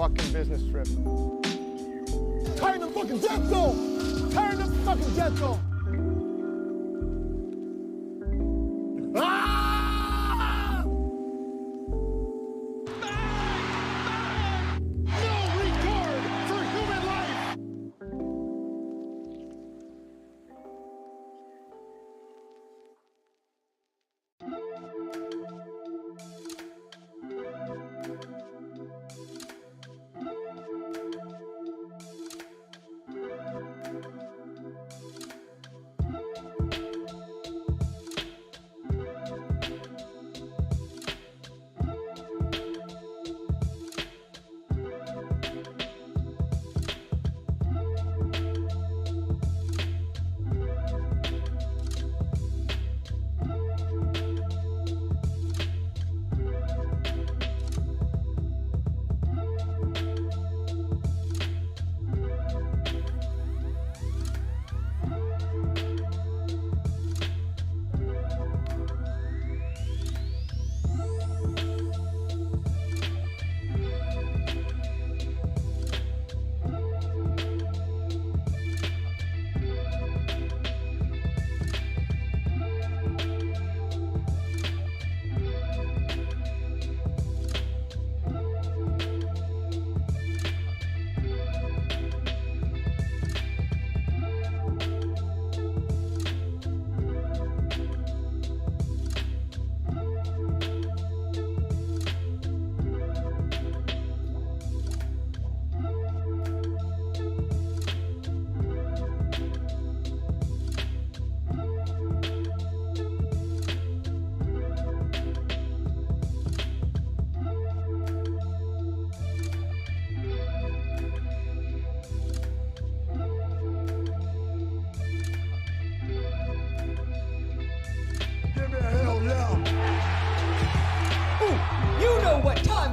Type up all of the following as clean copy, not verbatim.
fucking business trip. Turn the fucking jet zone! Turn the fucking jet zone! Ah! No regard for human life!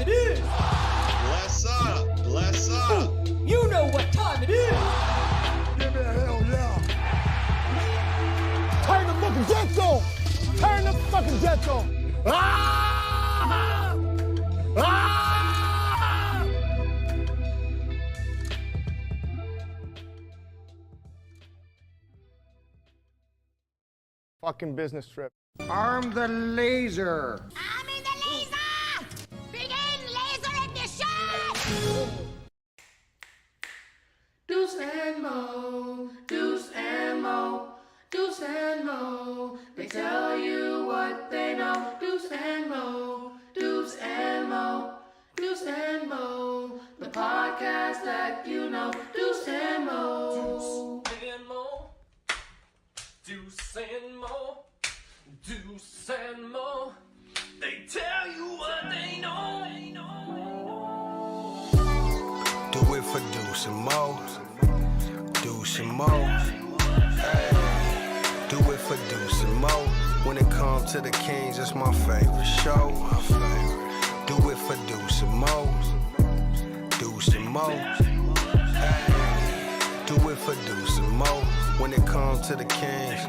it is. Bless up. Bless up. You know what time it is. Give me a hell yeah. Turn the fucking jets on. Turn the fucking jets on. Ah! Ah! Fucking business trip. Arm the laser. I'm in the laser! Begin laser ignition! Deuce and Mo, Deuce and Mo, Deuce and Mo. They tell you what they know. Deuce and Mo, Deuce and Mo, Deuce and Mo. The podcast that you know. Deuce and Mo. Deuce and Mo. Deuce and Mo. Deuce and Mo. They tell you what they know. Do it for Deuce and Mo. Deuce and Mo. Hey. Do it for Deuce and Mo. When it comes to the Kings, it's my favorite show. Do it for Deuce and Mo. Deuce and Mo. Hey. Do it for Deuce and Mo. When it comes to the Kings.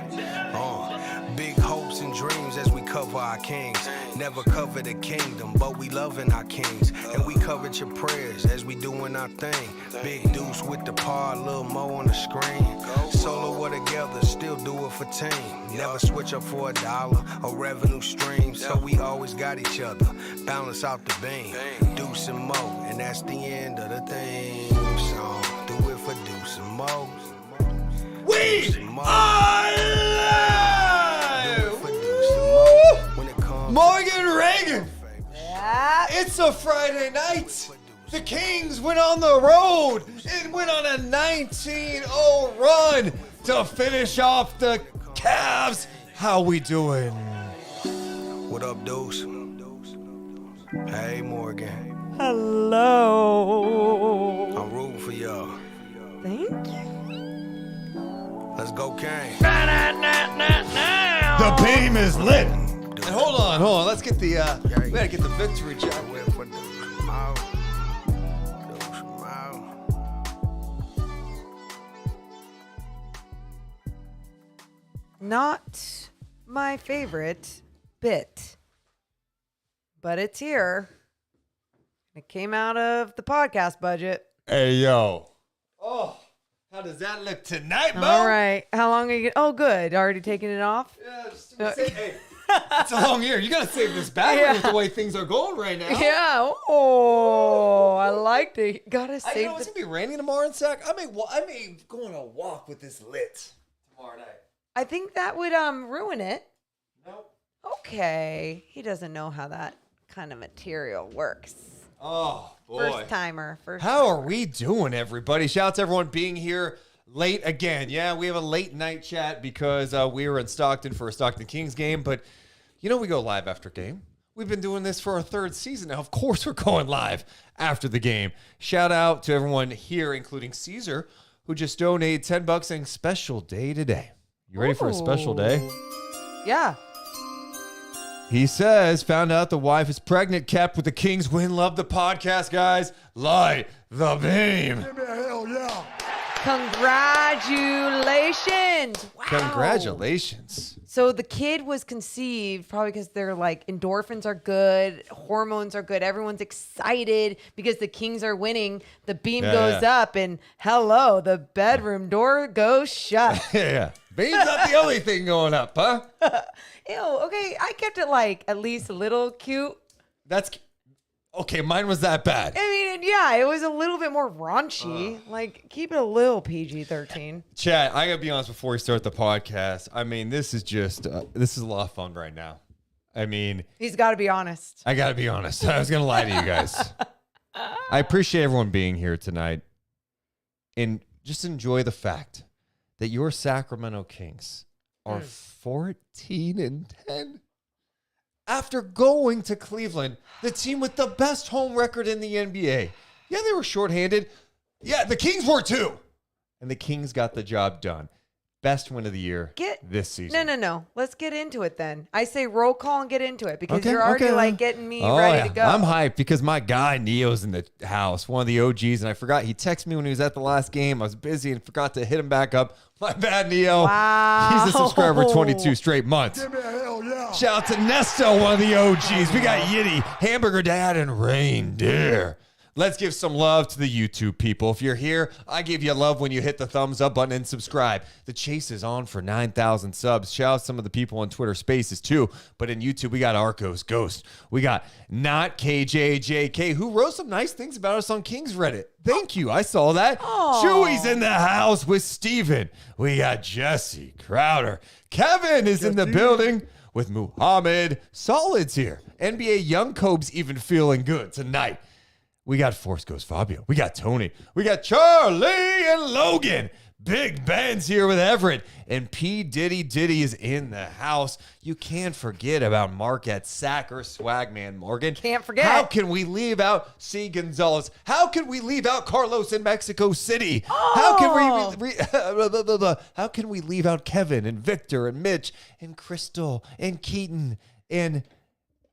Big hopes and dreams as we cover our kings. Never cover the kingdom, but we loving our kings. And we covered your prayers as we doing our thing. Big Deuce with the par, Lil Mo on the screen. Solo or together, still do it for team. Never switch up for $1 or revenue stream. So we always got each other, balance out the beam. Deuce and Mo, and that's the end of the theme song. Do it for Deuce and Mo. We are Morgan Reagan. Yeah. It's a Friday night. The Kings went on the road and went on a 19-0 run to finish off the Cavs. How we doing? What up, Deuce? Hey, Morgan. Hello. I'm rooting for y'all. Thank you. Let's go, Kane. The beam is lit. And hold on. Let's get the, we gotta get the victory check. Not my favorite bit, but it's here. It came out of the podcast budget. Hey, yo. Oh, how does that look tonight, Mo? All right. How long are you? Oh, good. Already taking it off? Yeah, just hey, it's a long year. You gotta save this battery with the way things are going right now. Yeah. Oh, I liked it. Gotta save I know it's gonna be raining tomorrow in Sac. I may go on a walk with this lit tomorrow night. I think that would ruin it. Nope. Okay. He doesn't know how that kind of material works. Oh, boy. First timer. How are we doing, everybody? Shout out to everyone being here late again. Yeah, we have a late night chat because we were in Stockton for a Stockton Kings game, but you know we go live after game. We've been doing this for our third season now. Of course we're going live after the game. Shout out to everyone here, including Caesar, who just donated $10 saying special day today. You ready for a special day? Yeah. He says, found out the wife is pregnant, kept with the Kings win. Love the podcast, guys. Light the beam. Give me a hell yeah. Congratulations. Wow. Congratulations. So the kid was conceived probably because they're like endorphins are good, hormones are good. Everyone's excited because the Kings are winning. The beam goes up and hello, the bedroom door goes shut. Yeah. Beam's not the only thing going up, huh? Ew, okay. I kept it like at least a little cute. That's okay. Mine was that bad. I mean, yeah, it was a little bit more raunchy. Like, keep it a little PG-13. Chat, I gotta be honest before we start the podcast. I mean, this is just this is a lot of fun right now. I mean, He's got to be honest. I gotta be honest. I was gonna lie to you guys. I appreciate everyone being here tonight, and just enjoy the fact that your Sacramento Kings are 14-10 after going to Cleveland, the team with the best home record in the NBA. Yeah, they were shorthanded. Yeah, the Kings were too. And the Kings got the job done. best win of the year this season. No. Let's get into it then. I say roll call and get into it because you're already like getting me ready to go. I'm hyped because my guy Neo's in the house, one of the OGs, and I forgot he texted me when he was at the last game. I was busy and forgot to hit him back up. My bad, Neo. Wow. He's a subscriber 22 straight months. Give me a hell yeah. Shout out to Nesto, one of the OGs. We got Yitty, Hamburger Dad, and Reindeer. Let's give some love to the YouTube people. If you're here, I give you love when you hit the thumbs up button and subscribe. The chase is on for 9,000 subs. Shout out some of the people on Twitter Spaces too. But in YouTube, we got Arcos Ghost. We got Not KJJK, who wrote some nice things about us on Kings Reddit. Thank you. I saw that. Chewy's in the house with Steven. We got Jesse Crowder. Kevin is in the building with Muhammad. Solid's here. NBA Young Cobes even feeling good tonight. We got Force Ghost Fabio. We got Tony. We got Charlie and Logan. Big Ben's here with Everett. And P. Diddy is in the house. You can't forget about Mark at Sac or Swagman Morgan. Can't forget. How can we leave out C. Gonzalez? How can we leave out Carlos in Mexico City? How can we leave out Kevin and Victor and Mitch and Crystal and Keaton and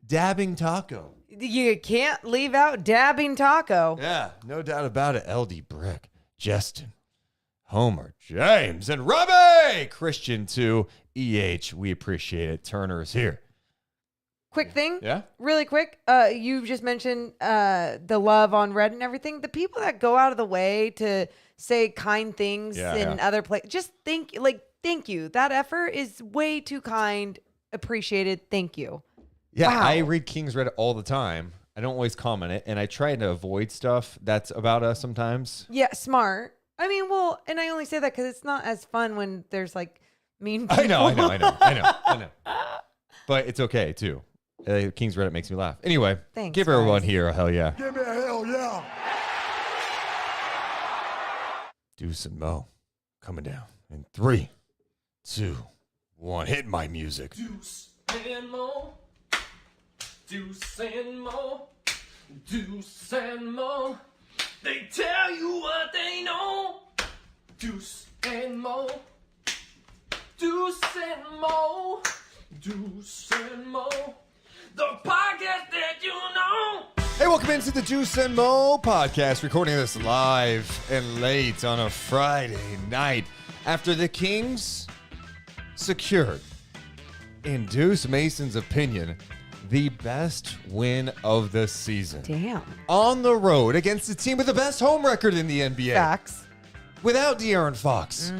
Dabbing Taco? You can't leave out Dabbing Taco. Yeah, no doubt about it. LD Brick, Justin, Homer, James, and Robbie. Christian too. EH, we appreciate it. Turner's here. Quick thing. Yeah? Really quick. You just mentioned the love on Reddit and everything. The people that go out of the way to say kind things in other places, just thank you. That effort is way too kind. Appreciated. Thank you. Yeah, wow. I read Kings Reddit all the time. I don't always comment it, and I try to avoid stuff that's about us sometimes. Yeah, smart. I mean, well, and I only say that because it's not as fun when there's like mean people. I know. But it's okay too. Kings Reddit makes me laugh. Anyway, thanks, give everyone here a hell yeah. Give me a hell yeah. Deuce and Mo coming down in 3, 2, 1. Hit my music. Deuce and Mo. Deuce and Mo, Deuce and Mo, they tell you what they know. Deuce and Mo, Deuce and Mo, Deuce and Mo, the podcast that you know. Hey, welcome into the Deuce and Mo podcast, recording this live and late on a Friday night after the Kings secured, in Deuce Mason's opinion, the best win of the season. Damn. On the road against the team with the best home record in the NBA. Facts. Without De'Aaron Fox.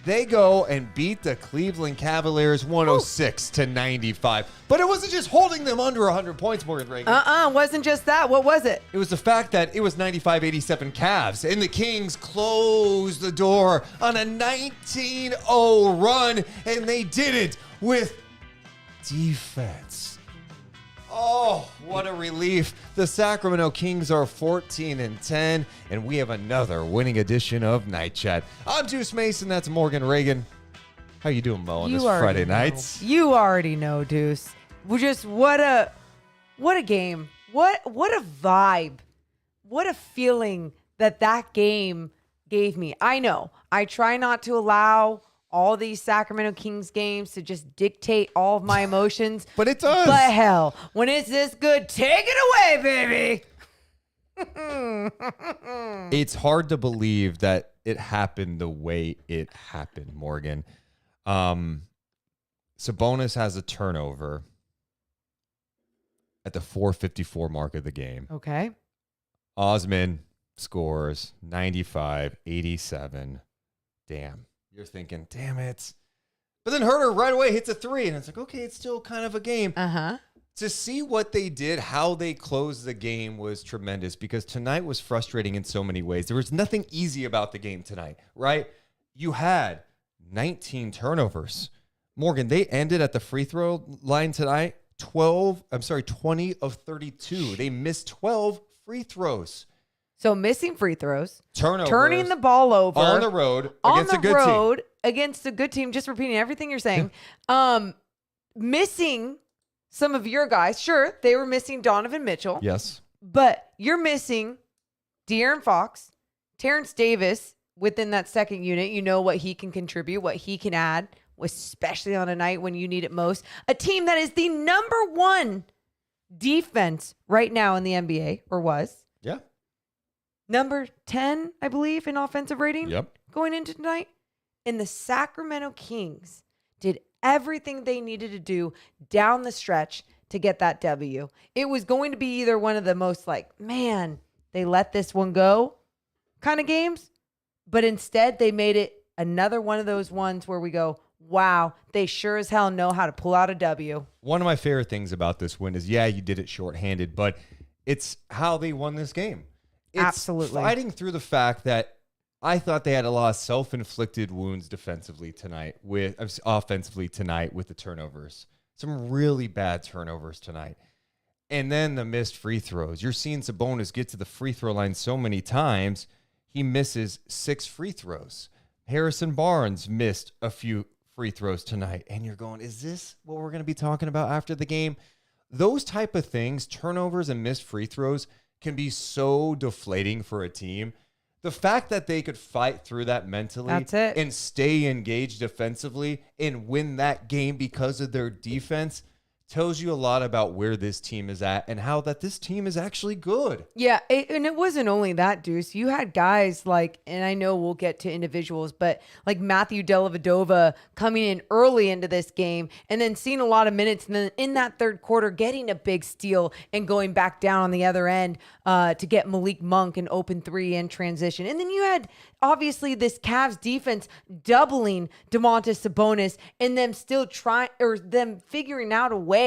They go and beat the Cleveland Cavaliers 106-95. But it wasn't just holding them under 100 points, Morgan Reagan. Wasn't just that. What was it? It was the fact that it was 95-87 Cavs, and the Kings closed the door on a 19-0 run, and they did it with defense. Oh, what a relief. The Sacramento Kings are 14-10, and we have another winning edition of Night Chat. I'm Deuce Mason. That's Morgan Reagan. How you doing, Mo, on this Friday night? You already know, Deuce. Just what a game. What a vibe. What a feeling that game gave me. I know. I try not to allow all these Sacramento Kings games to just dictate all of my emotions. But it does. But hell, when it's this good, take it away, baby. It's hard to believe that it happened the way it happened, Morgan. Sabonis has a turnover at the 4:54 mark of the game. Okay. Osman scores 95-87. Damn. You're thinking, damn it. But then Herter right away hits a 3, and it's like, okay, it's still kind of a game. To see what they did, how they closed the game was tremendous because tonight was frustrating in so many ways. There was nothing easy about the game tonight, right? You had 19 turnovers. Morgan, they ended at the free throw line tonight 20 of 32. They missed 12 free throws. So missing free throws, Turnovers, turning the ball over on the road against a good team. Against a good team, just repeating everything you're saying. Missing some of your guys. Sure, they were missing Donovan Mitchell. Yes. But you're missing De'Aaron Fox, Terrence Davis, within that second unit. You know what he can contribute, what he can add, especially on a night when you need it most. A team that is the number one defense right now in the NBA, or was. Yeah. Number 10, I believe, in offensive rating. Yep. Going into tonight. And the Sacramento Kings did everything they needed to do down the stretch to get that W. It was going to be either one of the most like, man, they let this one go kind of games, but instead they made it another one of those ones where we go, wow, they sure as hell know how to pull out a W. One of my favorite things about this win is, yeah, you did it shorthanded, but it's how they won this game. It's absolutely fighting through the fact that I thought they had a lot of self-inflicted wounds offensively tonight with the turnovers. Some really bad turnovers tonight. And then the missed free throws. You're seeing Sabonis get to the free throw line so many times, he misses 6 free throws. Harrison Barnes missed a few free throws tonight. And you're going, is this what we're going to be talking about after the game? Those type of things, turnovers and missed free throws, can be so deflating for a team. The fact that they could fight through that mentally and stay engaged defensively and win that game because of their defense tells you a lot about where this team is at and how that this team is actually good. Yeah, and it wasn't only that, Deuce. You had guys like, and I know we'll get to individuals, but like Matthew Dellavedova coming in early into this game and then seeing a lot of minutes, and then in that third quarter getting a big steal and going back down on the other end to get Malik Monk an open 3 in transition. And then you had obviously this Cavs defense doubling Domantas Sabonis and them still them figuring out a way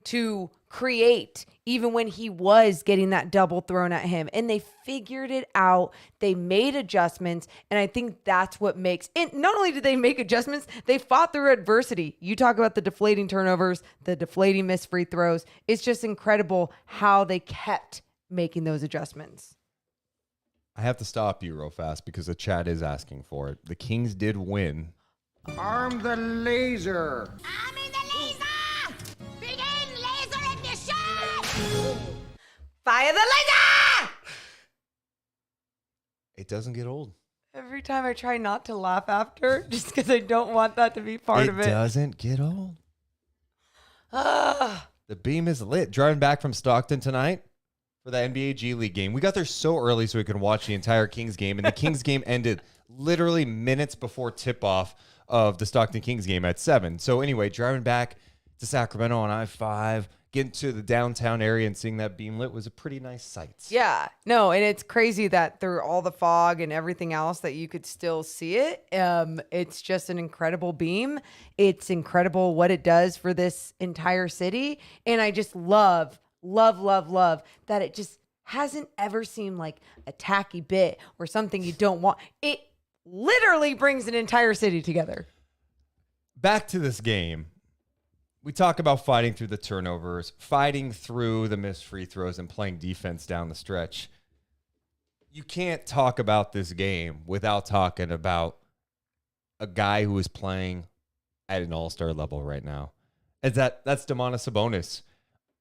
to create even when he was getting that double thrown at him. And they figured it out. They made adjustments. And I think that's what makes it. Not only did they make adjustments, they fought through adversity. You talk about the deflating turnovers, the deflating missed free throws. It's just incredible how they kept making those adjustments. I have to stop you real fast because the chat is asking for it. The Kings did win. Arm the laser. I'm in the laser! Begin laser ignition! Fire the laser! It doesn't get old. Every time I try not to laugh after, just because I don't want that to be part of it. It doesn't get old. Ah. The beam is lit. Driving back from Stockton tonight for the NBA G League game. We got there so early so we could watch the entire Kings game, and the Kings game ended literally minutes before tip-off of the Stockton Kings game at 7. So anyway, driving back to Sacramento on I-5, getting to the downtown area and seeing that beam lit was a pretty nice sight. Yeah, no, and it's crazy that through all the fog and everything else that you could still see it. It's just an incredible beam. It's incredible what it does for this entire city. And I just love that it just hasn't ever seemed like a tacky bit or something you don't want. It literally brings an entire city together. Back to this game. We talk about fighting through the turnovers, fighting through the missed free throws, and playing defense down the stretch. You can't talk about this game without talking about a guy who is playing at an all-star level right now. And that's Domantas Sabonis.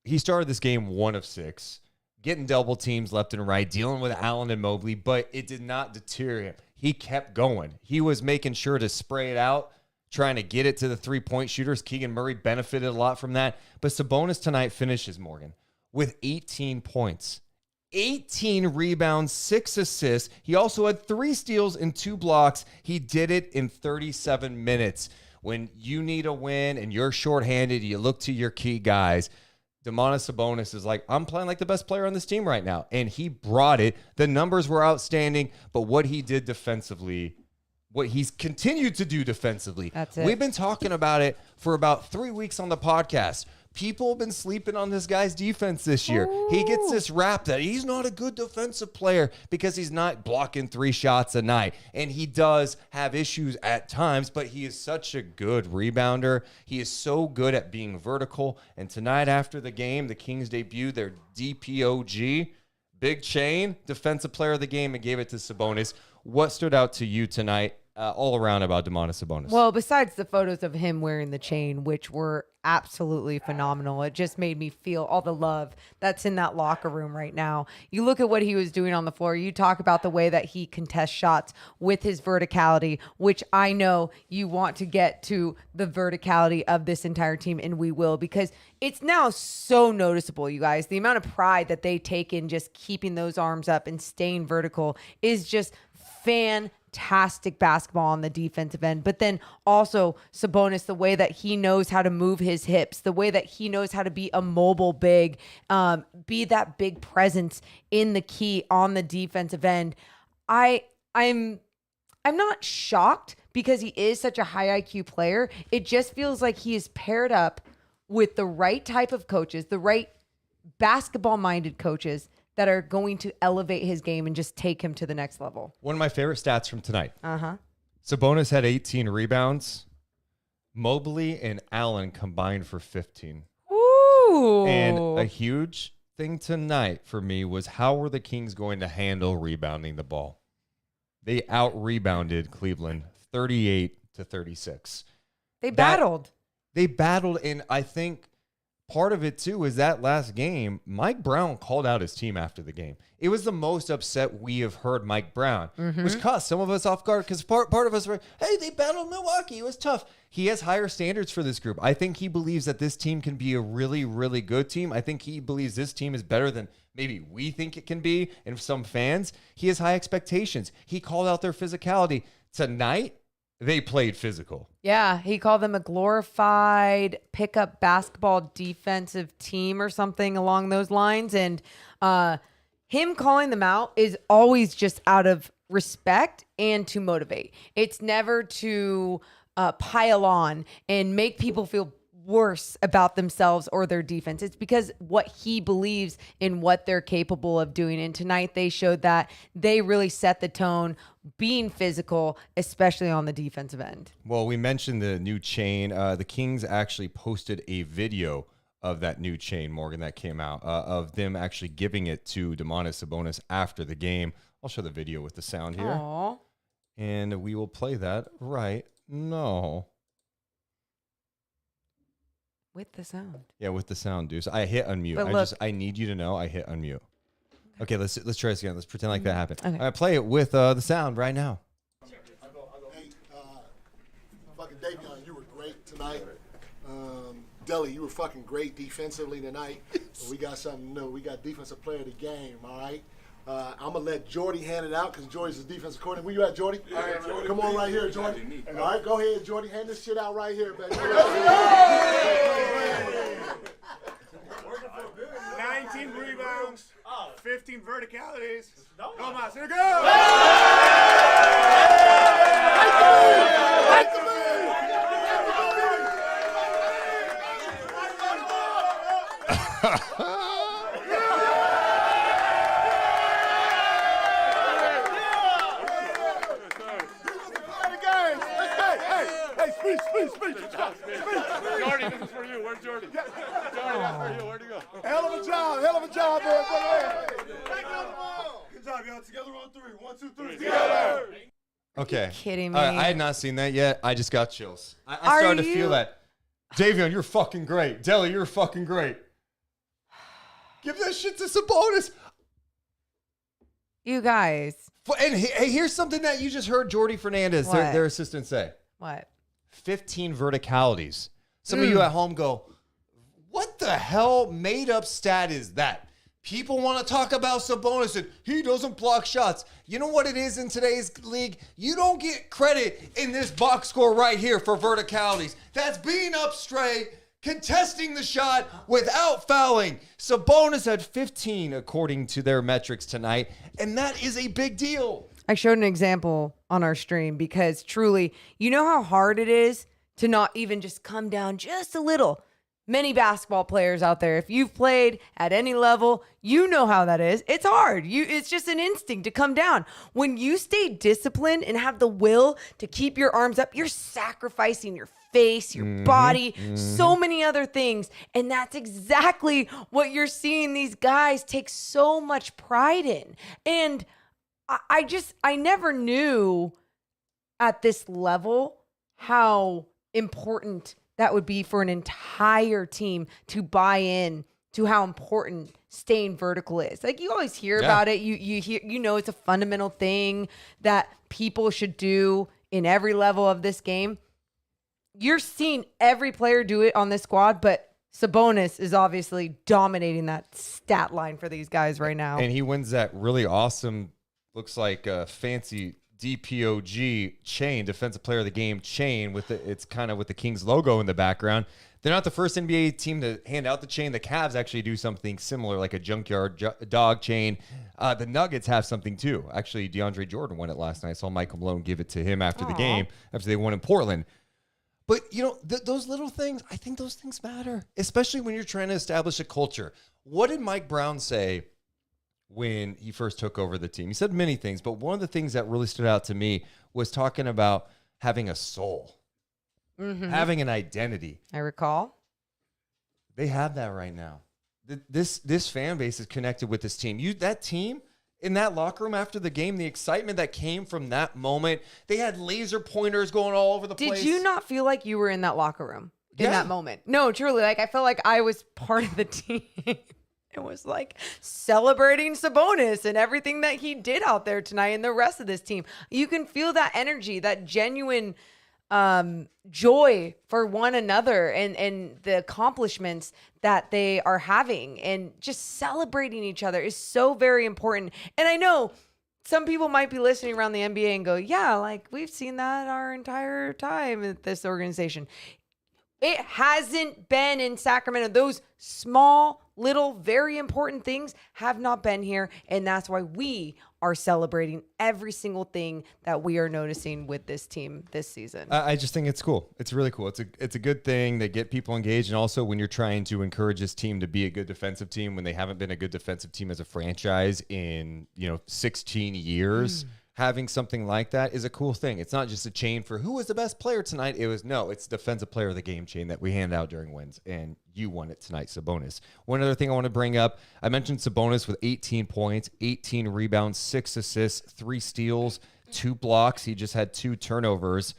He started this game 1 of 6, getting double teams left and right, dealing with Allen and Mobley, but it did not deter him. He kept going. He was making sure to spray it out, trying to get it to the three-point shooters. Keegan Murray benefited a lot from that. But Sabonis tonight finishes, Morgan, with 18 points, 18 rebounds, 6 assists. He also had 3 steals and 2 blocks. He did it in 37 minutes. When you need a win and you're shorthanded, you look to your key guys. Domantas Sabonis is like, I'm playing like the best player on this team right now. And he brought it. The numbers were outstanding, but what he did defensively, what he's continued to do defensively. That's it. We've been talking about it for about 3 weeks on the podcast. People have been sleeping on this guy's defense this year. Ooh. He gets this rap that he's not a good defensive player because he's not blocking 3 shots a night. And he does have issues at times, but he is such a good rebounder. He is so good at being vertical. And tonight after the game, the Kings debuted their DPOG, Big Chain, Defensive Player of the Game, and gave it to Sabonis. What stood out to you tonight all around about Domantas Sabonis. Well, besides the photos of him wearing the chain, which were absolutely phenomenal, it just made me feel all the love that's in that locker room right now. You look at what he was doing on the floor. You talk about the way that he contests shots with his verticality, which I know you want to get to the verticality of this entire team, and we will, because it's now so noticeable, you guys. The amount of pride that they take in just keeping those arms up and staying vertical is just fantastic basketball on the defensive end. But then also Sabonis, the way that he knows how to move his hips, the way that he knows how to be a mobile big, be that big presence in the key on the defensive end. I'm not shocked because he is such a high IQ player. It just feels like he is paired up with the right type of coaches, the right basketball-minded coaches that are going to elevate his game and just take him to the next level. One of my favorite stats from tonight. Sabonis had 18 rebounds. Mobley and Allen combined for 15. Ooh. And a huge thing tonight for me was how were the Kings going to handle rebounding the ball? They out-rebounded Cleveland 38-36. They battled. They battled, and I think part of it, too, is that last game, Mike Brown called out his team after the game. It was the most upset we have heard Mike Brown, which caught some of us off guard because part of us were, hey, they battled Milwaukee. It was tough. He has higher standards for this group. I think he believes that this team can be a really, really good team. I think he believes this team is better than maybe we think it can be, and some fans. He has high expectations. He called out their physicality. Tonight, they played physical. Yeah, he called them a glorified pickup basketball defensive team or something along those lines. And him calling them out is always just out of respect and to motivate. It's never to pile on and make people feel worse about themselves or their defense. It's because what he believes in what they're capable of doing. And tonight they showed that they really set the tone, being physical, especially on the defensive end. Well, we mentioned the new chain. The Kings actually posted a video of that new chain, Morgan, that came out, of them actually giving it to Domantas Sabonis after the game. I'll show the video with the sound here. Aww. And we will play that right now. With the sound. Yeah, with the sound, Deuce. I hit unmute. I need you to know I hit unmute. Okay, let's try this again. Let's pretend like that happened. Okay. I play it with the sound right now. Hey, fucking Davion, you were great tonight. Deli, you were fucking great defensively tonight. We got something new. We got defensive player of the game, all right? I'm going to let Jordy hand it out because Jordy's the defensive coordinator. Where you at, Jordy? All right, Jordy. Come on right here, Jordy. All right, go ahead, Jordy. Hand this shit out right here, baby. 19 rebounds, 15 verticalities. Go, Mas. Here we go! Speech. Jordy, this is for you. Where's Jordy? Jordy, that's for you. Where'd he go? Hell of a job, man. Good job, y'all. Together on three. 1, 2, 3. Together. Okay. Kidding me. I had not seen that yet. I just got chills. I started to feel that. Davion, you're fucking great. Deli, you're fucking great. Give that shit to Sabonis. You guys. And hey, here's something that you just heard Jordy Fernandez, their assistant, say. What? 15 verticalities. Some of you at home go, what the hell made up stat is that? People want to talk about Sabonis and he doesn't block shots. You know what it is in today's league? You don't get credit in this box score right here for verticalities. That's being up straight, contesting the shot without fouling. Sabonis had 15 according to their metrics tonight, and that is a big deal. I showed an example on our stream because truly, you know how hard it is to not even just come down just a little. Many basketball players out there, if you've played at any level, you know how that is. It's hard. It's just an instinct to come down. When you stay disciplined and have the will to keep your arms up, you're sacrificing your face, your body, so many other things. And that's exactly what you're seeing these guys take so much pride in. And I never knew at this level how important that would be for an entire team to buy in to how important staying vertical is. Like, you always hear about it. You hear, it's a fundamental thing that people should do in every level of this game. You're seeing every player do it on this squad, but Sabonis is obviously dominating that stat line for these guys right now. And he wins that really awesome, looks like a fancy DPOG chain, Defensive Player of the Game chain, it's kind of with the Kings logo in the background. They're not the first NBA team to hand out the chain. The Cavs actually do something similar, like a junkyard dog chain. The Nuggets have something too. Actually, DeAndre Jordan won it last night. I saw Michael Malone give it to him after the game, after they won in Portland. But, those little things, I think those things matter, especially when you're trying to establish a culture. What did Mike Brown say when he first took over the team? He said many things, but one of the things that really stood out to me was talking about having a soul. Having an identity. I recall. They have that right now. This fan base is connected with this team. That team in that locker room after the game, the excitement that came from that moment, they had laser pointers going all over the place. Did you not feel like you were in that locker room in that moment? No, truly. Like, I felt like I was part of the team. It was like celebrating Sabonis and everything that he did out there tonight and the rest of this team. You can feel that energy, that genuine joy for one another and the accomplishments that they are having, and just celebrating each other is so very important. And I know some people might be listening around the NBA and go, yeah, like, we've seen that our entire time at this organization. It hasn't been in Sacramento. Those small, little, very important things have not been here. And that's why we are celebrating every single thing that we are noticing with this team this season. I just think it's cool. It's really cool. It's a good thing. They get people engaged. And also, when you're trying to encourage this team to be a good defensive team, when they haven't been a good defensive team as a franchise in 16 years, having something like that is a cool thing. It's not just a chain for who was the best player tonight. It's Defensive Player of the Game chain that we hand out during wins, and you won it tonight, Sabonis. One other thing I want to bring up, I mentioned Sabonis with 18 points, 18 rebounds, 6 assists, 3 steals, 2 blocks. He just had 2 turnovers.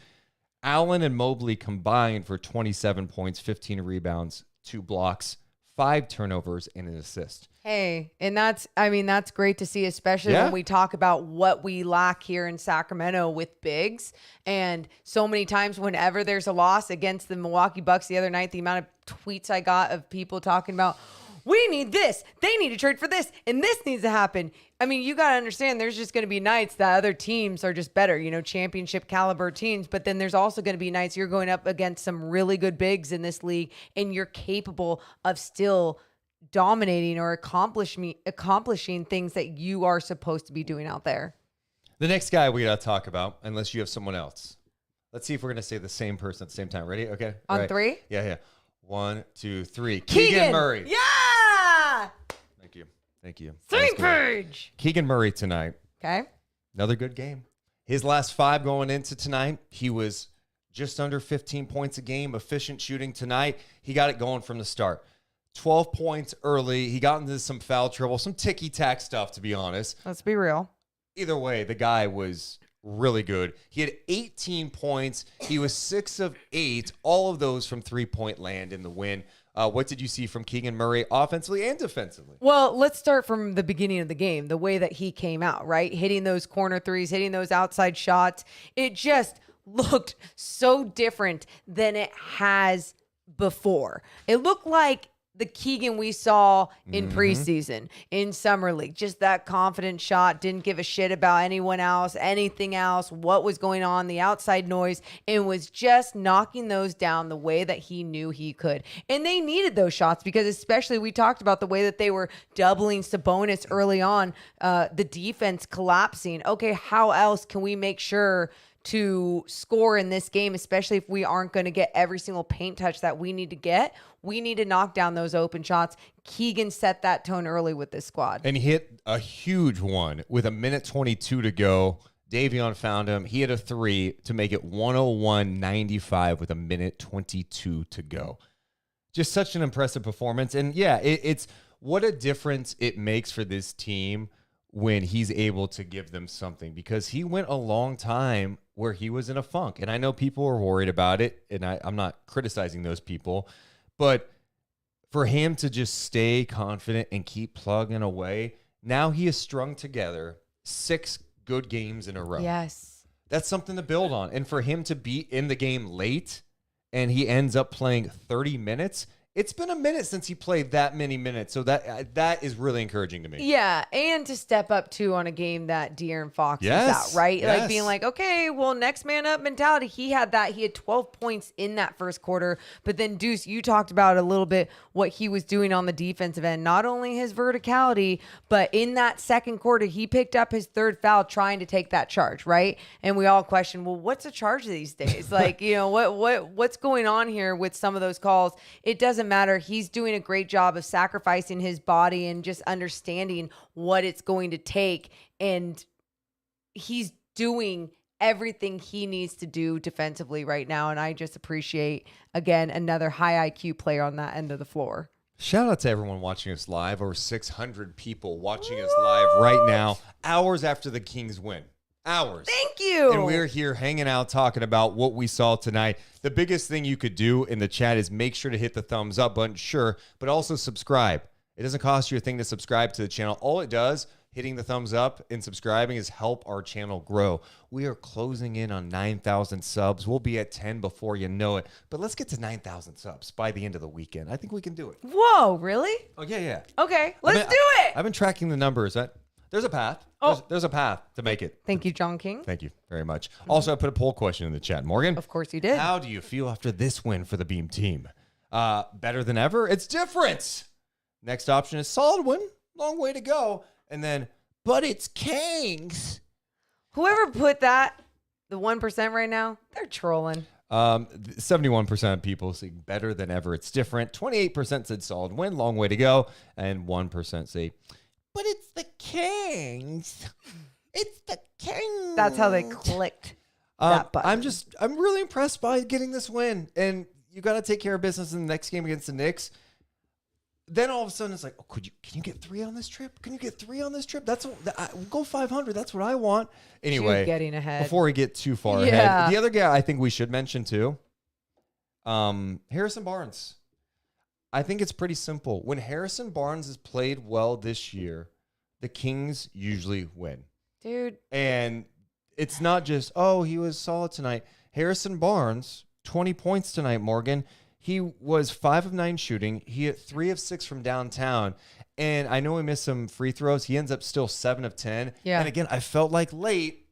Allen and Mobley combined for 27 points, 15 rebounds, 2 blocks, 5 turnovers, and an assist. Hey, and that's great to see, especially when we talk about what we lack here in Sacramento with bigs. And so many times whenever there's a loss against the Milwaukee Bucks the other night, the amount of tweets I got of people talking about, we need this, they need to trade for this, and this needs to happen. I mean, you got to understand there's just going to be nights that other teams are just better, championship caliber teams. But then there's also going to be nights you're going up against some really good bigs in this league, and you're capable of still dominating or accomplishing things that you are supposed to be doing out there. The next guy we got to talk about, unless you have someone else. Let's see if we're going to say the same person at the same time. Ready? Okay. On right. 3? Yeah. 1, 2, 3. Keegan Murray. Yeah. Thank you. Same page. Keegan Murray tonight. Okay. Another good game. His last 5 going into tonight, he was just under 15 points a game, efficient shooting tonight. He got it going from the start. 12 points early. He got into some foul trouble, some ticky-tack stuff, to be honest. Let's be real. Either way, the guy was really good. He had 18 points. He was 6 of 8, all of those from three-point land in the win. What did you see from Keegan Murray offensively and defensively? Well, let's start from the beginning of the game, the way that he came out, right? Hitting those corner threes, hitting those outside shots. It just looked so different than it has before. It looked like the Keegan we saw in preseason, in Summer League. Just that confident shot, didn't give a shit about anyone else, anything else, what was going on, the outside noise, and was just knocking those down the way that he knew he could. And they needed those shots because especially we talked about the way that they were doubling Sabonis early on, the defense collapsing. Okay, how else can we make sure to score in this game, especially if we aren't going to get every single paint touch that we need to get? We need to knock down those open shots. Keegan set that tone early with this squad. And he hit a huge one with 1:22 to go. Davion found him. He hit a 3 to make it 101-95 with 1:22 to go. Just such an impressive performance. And yeah, it's what a difference it makes for this team when he's able to give them something, because he went a long time where he was in a funk. And I know people are worried about it, and I'm not criticizing those people, but for him to just stay confident and keep plugging away, now he has strung together 6 good games in a row. Yes. That's something to build on. And for him to be in the game late and he ends up playing 30 minutes, it's been a minute since he played that many minutes. So that is really encouraging to me. Yeah, and to step up, too, on a game that De'Aaron Fox was Yes, out, right? yes. Like being like, okay, well, next man up mentality. He had that. He had 12 points in that first quarter. But then, Deuce, you talked about a little bit what he was doing on the defensive end. Not only his verticality, but in that second quarter, he picked up his 3rd foul trying to take that charge, right? And we all question, well, what's a charge these days? Like, what's going on here with some of those calls? It doesn't matter. He's doing a great job of sacrificing his body and just understanding what it's going to take. And he's doing everything he needs to do defensively right now. And I just appreciate, again, another high IQ player on that end of the floor. Shout out to everyone watching us live. Over 600 people watching us live right now, hours after the Kings win. Hours. Thank you. And we're here hanging out, talking about what we saw tonight. The biggest thing you could do in the chat is make sure to hit the thumbs up button, sure, but also subscribe. It doesn't cost you a thing to subscribe to the channel. All it does, hitting the thumbs up and subscribing, is help our channel grow. We are closing in on 9,000 subs. We'll be at 10 before you know it. But let's get to 9,000 subs by the end of the weekend. I think we can do it. Whoa, really? Oh, yeah. Okay, let's do it. I've been tracking the numbers. There's a path. There's a path to make it. Thank you, John King. Thank you very much. Also, I put a poll question in the chat. Morgan? Of course you did. How do you feel after this win for the Beam team? Better than ever? It's different. Next option is solid win. Long way to go. And then, but it's Kings. Whoever put that, the 1% right now, they're trolling. 71% of people saying better than ever. It's different. 28% said solid win. Long way to go. And 1% say, but it's the Kings. It's the Kings. That's how they clicked that button. I'm really impressed by getting this win. And you got to take care of business in the next game against the Knicks. Then all of a sudden it's like, oh, can you get 3 on this trip? Can you get 3 on this trip? Go 500. That's what I want. Anyway, getting ahead. Before we get too far ahead, the other guy I think we should mention too, Harrison Barnes. I think it's pretty simple. When Harrison Barnes has played well this year, the Kings usually win. Dude. And it's not just, oh, he was solid tonight. Harrison Barnes, 20 points tonight, Morgan. He was 5 of 9 shooting. He hit 3 of 6 from downtown. And I know he missed some free throws. He ends up still 7 of 10. Yeah. And again, I felt like late,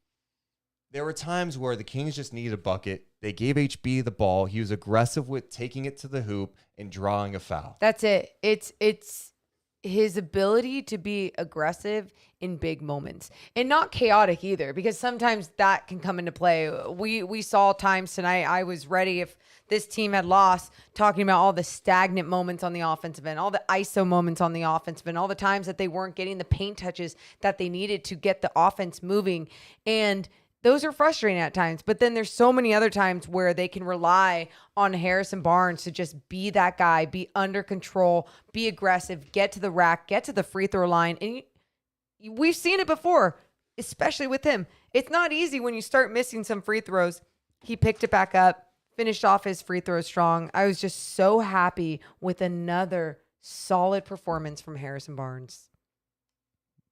there were times where the Kings just needed a bucket. They gave HB the ball. He was aggressive with taking it to the hoop and drawing a foul. That's it. It's his ability to be aggressive in big moments and not chaotic either, because sometimes that can come into play. We saw times tonight. I was ready if this team had lost, talking about all the stagnant moments on the offensive end, all the ISO moments on the offensive end, all the times that they weren't getting the paint touches that they needed to get the offense moving. And those are frustrating at times, but then there's so many other times where they can rely on Harrison Barnes to just be that guy, be under control, be aggressive, get to the rack, get to the free throw line. And we've seen it before, especially with him. It's not easy when you start missing some free throws. He picked it back up, finished off his free throw strong. I was just so happy with another solid performance from Harrison Barnes.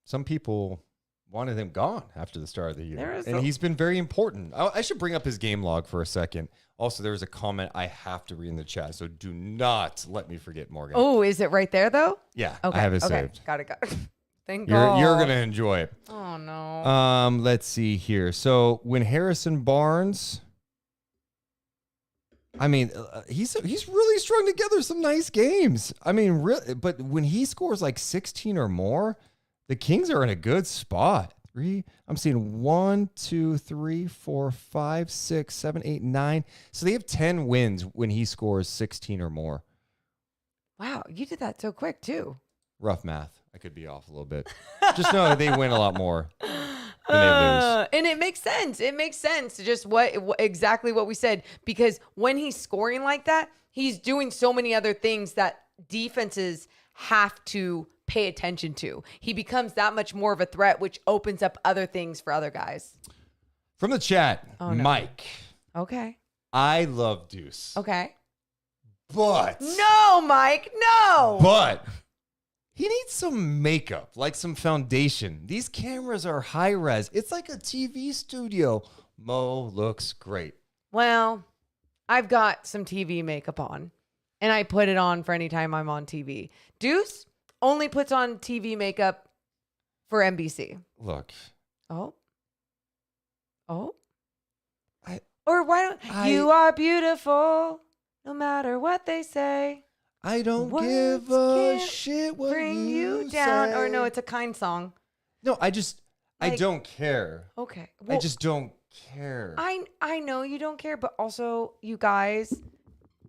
Some people wanted him gone after the start of the year. And he's been very important. I should bring up his game log for a second. Also, there was a comment I have to read in the chat, so do not let me forget, Morgan. Oh, is it right there, though? Yeah, okay. I have it saved. Got it. Thank God. You're going to enjoy it. Oh, no. Let's see here. So when Harrison Barnes... I mean, he's really strung together some nice games. I mean, really, but when he scores like 16 or more, the Kings are in a good spot. I'm seeing 1, 2, 3, 4, 5, 6, 7, 8, 9. So they have 10 wins when he scores 16 or more. Wow, you did that so quick too. Rough math. I could be off a little bit. Just know they win a lot more than they lose. And it makes sense. It makes sense. Just exactly what we said. Because when he's scoring like that, he's doing so many other things that defenses have to pay attention to. He becomes that much more of a threat, which opens up other things for other guys. From the chat, Mike. Okay. I love Deuce. Okay. But. No, Mike. No. But. He needs some makeup, like some foundation. These cameras are high res. It's like a TV studio. Mo looks great. Well, I've got some TV makeup on, and I put it on for any time I'm on TV. Deuce only puts on TV makeup for NBC. Look. Oh. Or why don't you are beautiful, no matter what they say. I don't Words give a can't shit what bring you down. say. Or no, it's a kind song. No, I don't care. Okay. I just don't care. I know you don't care, but also, you guys,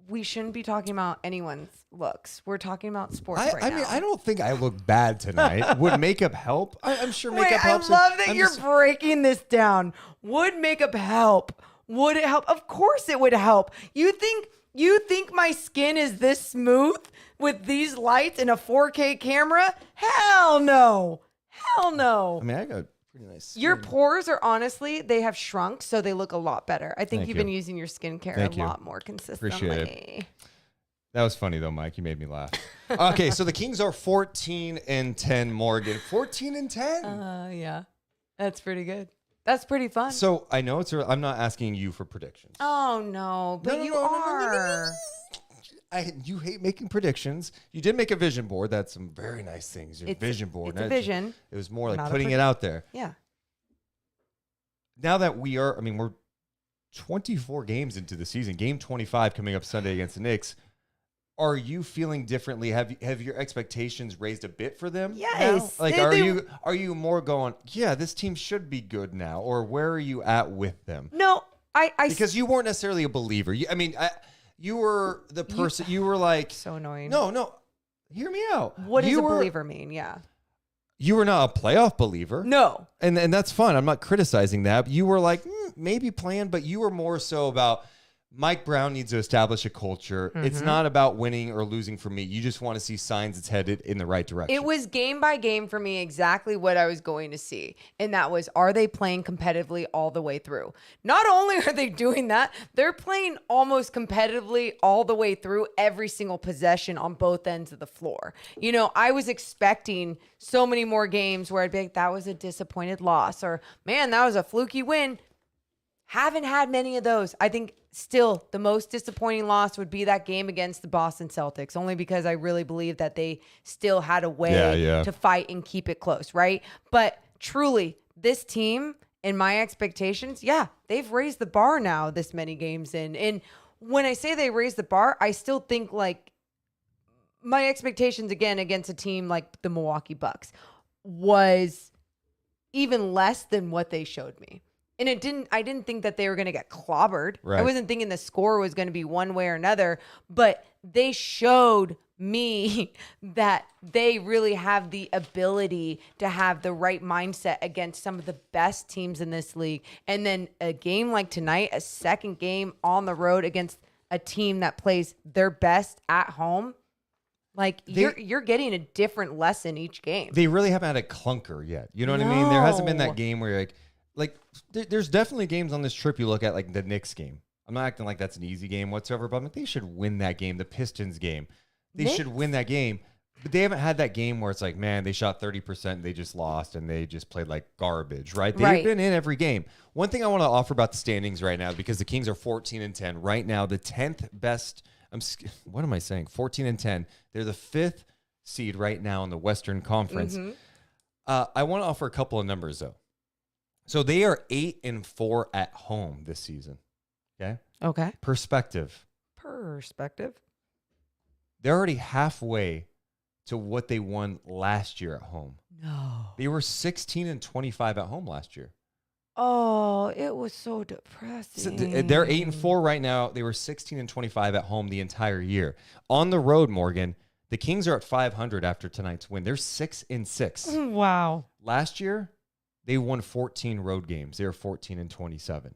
we shouldn't be talking about anyone's looks. We're talking about sports right now. I mean, I don't think I look bad tonight. Would makeup help? I'm sure makeup helps. I love that you're breaking this down. Would makeup help? Would it help? Of course it would help. You think my skin is this smooth with these lights and a 4K camera? Hell no. Hell no. I mean, I got pretty nice skin. Your pores are honestly, they have shrunk, so they look a lot better. I think Thank you've you. been using your skincare Thank a you. lot more consistently. Appreciate it. That was funny though, Mike. You made me laugh. Okay, so the Kings are 14-10, Morgan. 14-10. Yeah. That's pretty good. That's pretty fun. So I know it's early. I'm not asking you for predictions. Oh no, but No, you no, no, no, are. You hate making predictions. You did make a vision board. That's some very nice things. Your vision board. It's a Not- vision. It was more like Not a putting it out there. Yeah. Now that we're 24 games into the season. Game 25 coming up Sunday against the Knicks. Are you feeling differently? Have your expectations raised a bit for them? Yes. Now? Like, are you more going, yeah, this team should be good now, or where are you at with them? No, because you weren't necessarily a believer. You were the person. You were like so annoying. No, hear me out. What does a believer mean? Yeah. You were not a playoff believer. No. And that's fun. I'm not criticizing that. You were like, maybe playing, but you were more so about Mike Brown needs to establish a culture. Mm-hmm. It's not about winning or losing for me. You just want to see signs it's headed in the right direction. It was game by game for me exactly what I was going to see. And that was, are they playing competitively all the way through? Not only are they doing that, they're playing almost competitively all the way through every single possession on both ends of the floor. You know, I was expecting so many more games where I'd be like, that was a disappointed loss, or man, that was a fluky win. Haven't had many of those. I think still the most disappointing loss would be that game against the Boston Celtics, only because I really believe that they still had a way to fight and keep it close, right? But truly, this team and my expectations, they've raised the bar now this many games in. And when I say they raised the bar, I still think like my expectations again against a team like the Milwaukee Bucks was even less than what they showed me. And I didn't think that they were going to get clobbered. Right. I wasn't thinking the score was going to be one way or another, but they showed me that they really have the ability to have the right mindset against some of the best teams in this league. And then a game like tonight, a second game on the road against a team that plays their best at home. Like you're getting a different lesson each game. They really haven't had a clunker yet. You know what I mean? There hasn't been that game where you're like there's definitely games on this trip you look at, like the Knicks game. I'm not acting like that's an easy game whatsoever, but I'm like, they should win that game. The Pistons game, they should win that game. But they haven't had that game where it's like, man, they shot 30%, they just lost, and they just played like garbage, right? They've been in every game. One thing I want to offer about the standings right now, because the Kings are 14-10 right now, the 10th best. What am I saying? 14-10. They're the 5th seed right now in the Western Conference. Mm-hmm. I want to offer a couple of numbers though. So they are 8-4 at home this season. Okay. Perspective. They're already halfway to what they won last year at home. No. They were 16-25 at home last year. Oh, it was so depressing. So they're 8-4 right now. They were 16-25 at home the entire year. On the road, Morgan, the Kings are at 500 after tonight's win. They're 6-6. Wow. Last year, they won 14 road games. They were 14-27.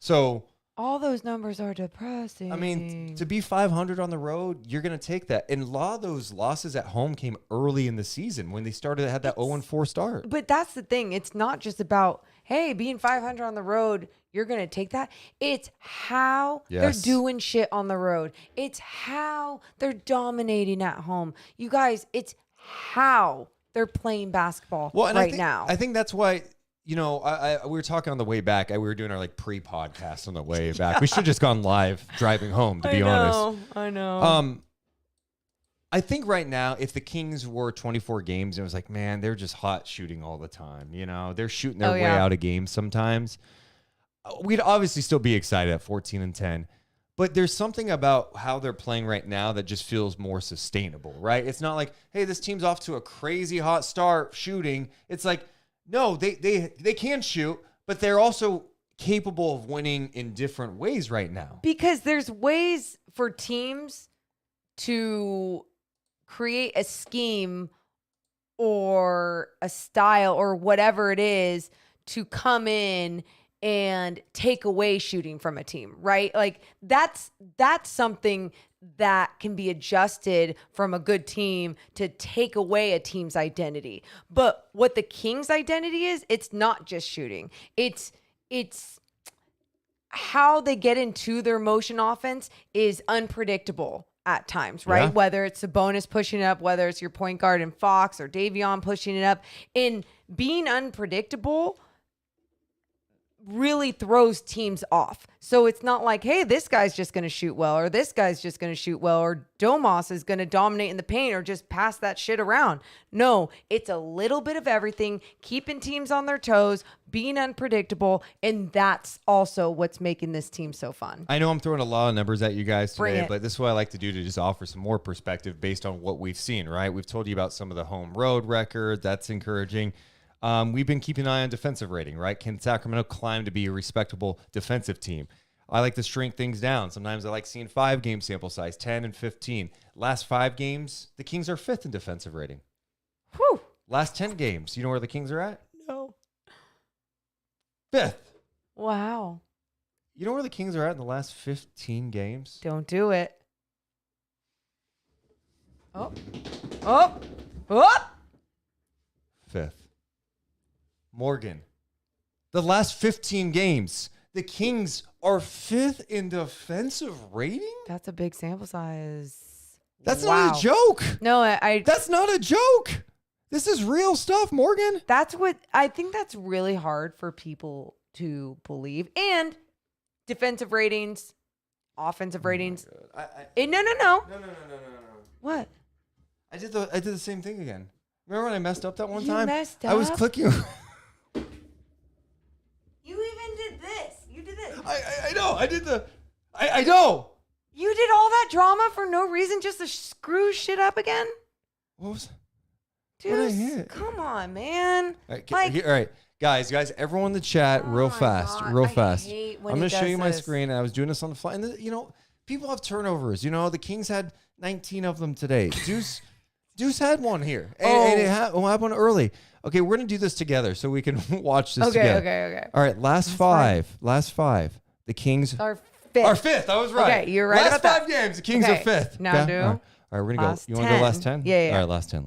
So All those numbers are depressing. I mean, to be 500 on the road, you're going to take that. And a lot of those losses at home came early in the season when they had that 0-4 start. But that's the thing. It's not just about, hey, being 500 on the road, you're going to take that. It's how they're doing shit on the road. It's how they're dominating at home. You guys, it's how they're playing basketball now. I think that's why, we were talking on the way back. We were doing our pre-podcast on the way back. We should have just gone live driving home, to be honest. I know. I think right now, if the Kings were 24 games, and it was like, man, they're just hot shooting all the time. They're shooting their way out of games sometimes. We'd obviously still be excited at 14-10. But there's something about how they're playing right now that just feels more sustainable, right? It's not like, hey, this team's off to a crazy hot start shooting. It's like, no, they can shoot, but they're also capable of winning in different ways right now. Because there's ways for teams to create a scheme or a style or whatever it is to come in and take away shooting from a team, right? Like that's something that can be adjusted from a good team to take away a team's identity. But what the Kings' identity is, it's not just shooting. It's how they get into their motion offense is unpredictable at times, right? Yeah. Whether it's Sabonis pushing it up, whether it's your point guard in Fox or Davion pushing it up. And being unpredictable really throws teams off. So it's not like, hey, this guy's just going to shoot well, or this guy's just going to shoot well, or Domas is going to dominate in the paint or just pass that shit around. No, it's a little bit of everything, keeping teams on their toes, being unpredictable, and that's also what's making this team so fun. I know I'm throwing a lot of numbers at you guys today, but this is what I like to do to just offer some more perspective based on what we've seen, right? We've told you about some of the home road records. That's encouraging. We've been keeping an eye on defensive rating, right? Can Sacramento climb to be a respectable defensive team? I like to shrink things down. Sometimes I like seeing 5-game sample size, 10 and 15. Last 5 games, the Kings are 5th in defensive rating. Whew. Last 10 games, you know where the Kings are at? No. 5th. Wow. You know where the Kings are at in the last 15 games? Don't do it. Oh. 5th. Morgan. The last 15 games, the Kings are 5th in defensive rating? That's a big sample size. That's not a joke. No, That's not a joke. This is real stuff, Morgan. That's what I think that's really hard for people to believe. And defensive ratings, offensive ratings. No. What? I did the same thing again. Remember when I messed up that one time? Messed I was up? clicking. You even did this. You did this. I know. I know. You did all that drama for no reason just to screw shit up again? What was Dude, what did I hit? Come on, man. All right. Guys, everyone in the chat, real fast. hate I'm when going it to show does you my this. screen. And I was doing this on the fly. And, people have turnovers. The Kings had 19 of them today. Deuce had one here. And it happened early. Okay, we're going to do this together so we can watch this together. Okay. All right, last five. The Kings are 5th. Are 5th. I was right. Okay, you're right last about 5 games, the Kings are 5th. Now do. All right, we're going to go. You want to go last 10? Yeah. All right, last 10.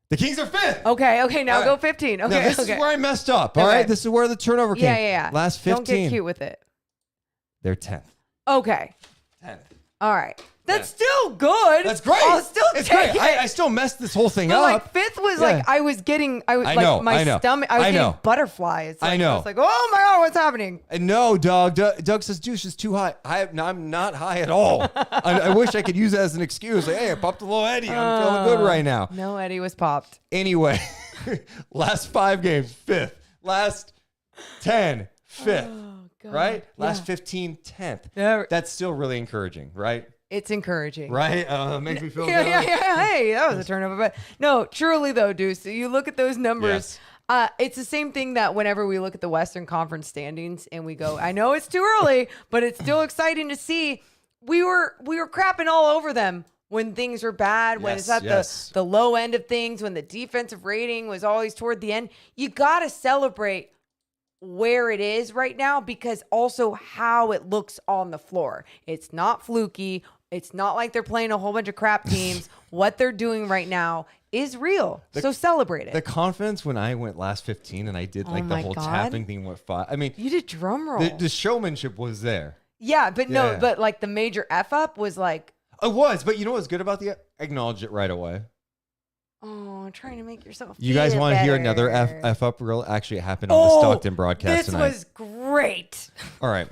The Kings are 5th. Okay, now All right. go 15. Okay, now, this is where I messed up. All right, this is where the turnover came. Yeah. Last 15. Don't get cute with it. They're 10th. Okay. 10th. All right. That's still good. That's great. I'll still it's take great. it. I still messed this whole thing But up. 5th was Yeah. I was I know, my I know. stomach, I was I know. getting butterflies. I know. I was like, oh my God, what's happening? And no, Doug says Deuce is too high. I'm not high at all. I wish I could use that as an excuse. Like, hey, I popped a little Eddie. I'm feeling good right now. No, Eddie was popped. Anyway, last 5 games, 5th. Last 10, 5th. Oh, God. Right? Yeah. Last 15, 10th. Yeah. That's still really encouraging, right? It's encouraging. Right? Makes me feel good. Yeah. Hey, that was a turnover. But no, truly though, Deuce, you look at those numbers. Yes. It's the same thing that whenever we look at the Western Conference standings and we go, I know it's too early, but it's still exciting to see. We were crapping all over them when things were bad, when it's at the low end of things, when the defensive rating was always toward the end. You got to celebrate where it is right now because also how it looks on the floor. It's not fluky. It's not like they're playing a whole bunch of crap teams. What they're doing right now is real. So celebrate it. The confidence when I went last 15 and I did like the whole tapping thing went 5. I mean, you did drum roll. The showmanship was there. Yeah, but but like the major F up was like. It was, but you know what's good about the acknowledge it right away. Oh, trying to make yourself You guys want to hear another F up reel? Actually, it happened on the Stockton broadcast tonight. This was great. All right.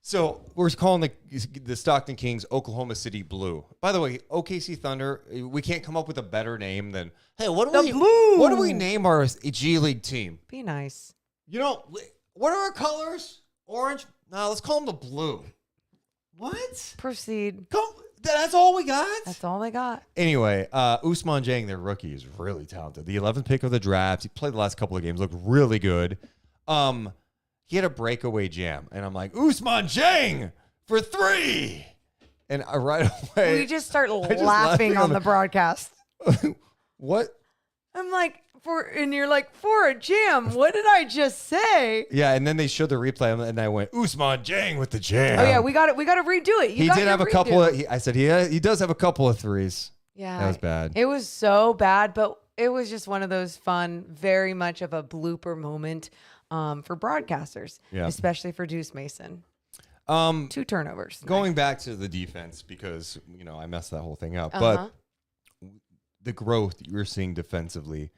So we're calling the Stockton Kings Oklahoma City Blue. By the way, OKC Thunder, we can't come up with a better name than, hey, what do we name our G League team? Be nice. You know, what are our colors? Orange? No, let's call them the Blue. What? Proceed. That's all we got? That's all they got. Anyway, Ousmane Dieng, their rookie, is really talented. The 11th pick of the draft. He played the last couple of games, looked really good. He had a breakaway jam, and I'm like, Ousmane Dieng for 3. And right away, we just start laughing on the broadcast. What? I'm like, and you're like, for a jam. What did I just say? Yeah, and then they showed the replay, and I went, Ousmane Dieng with the jam. Oh yeah, we got to redo it. He did have a couple of. I said he does have a couple of threes. Yeah, that was bad. It was so bad, but it was just one of those fun, very much of a blooper moment for broadcasters, especially for Deuce Mason. 2 turnovers. Going back to the defense because I messed that whole thing up, but the growth you're seeing defensively.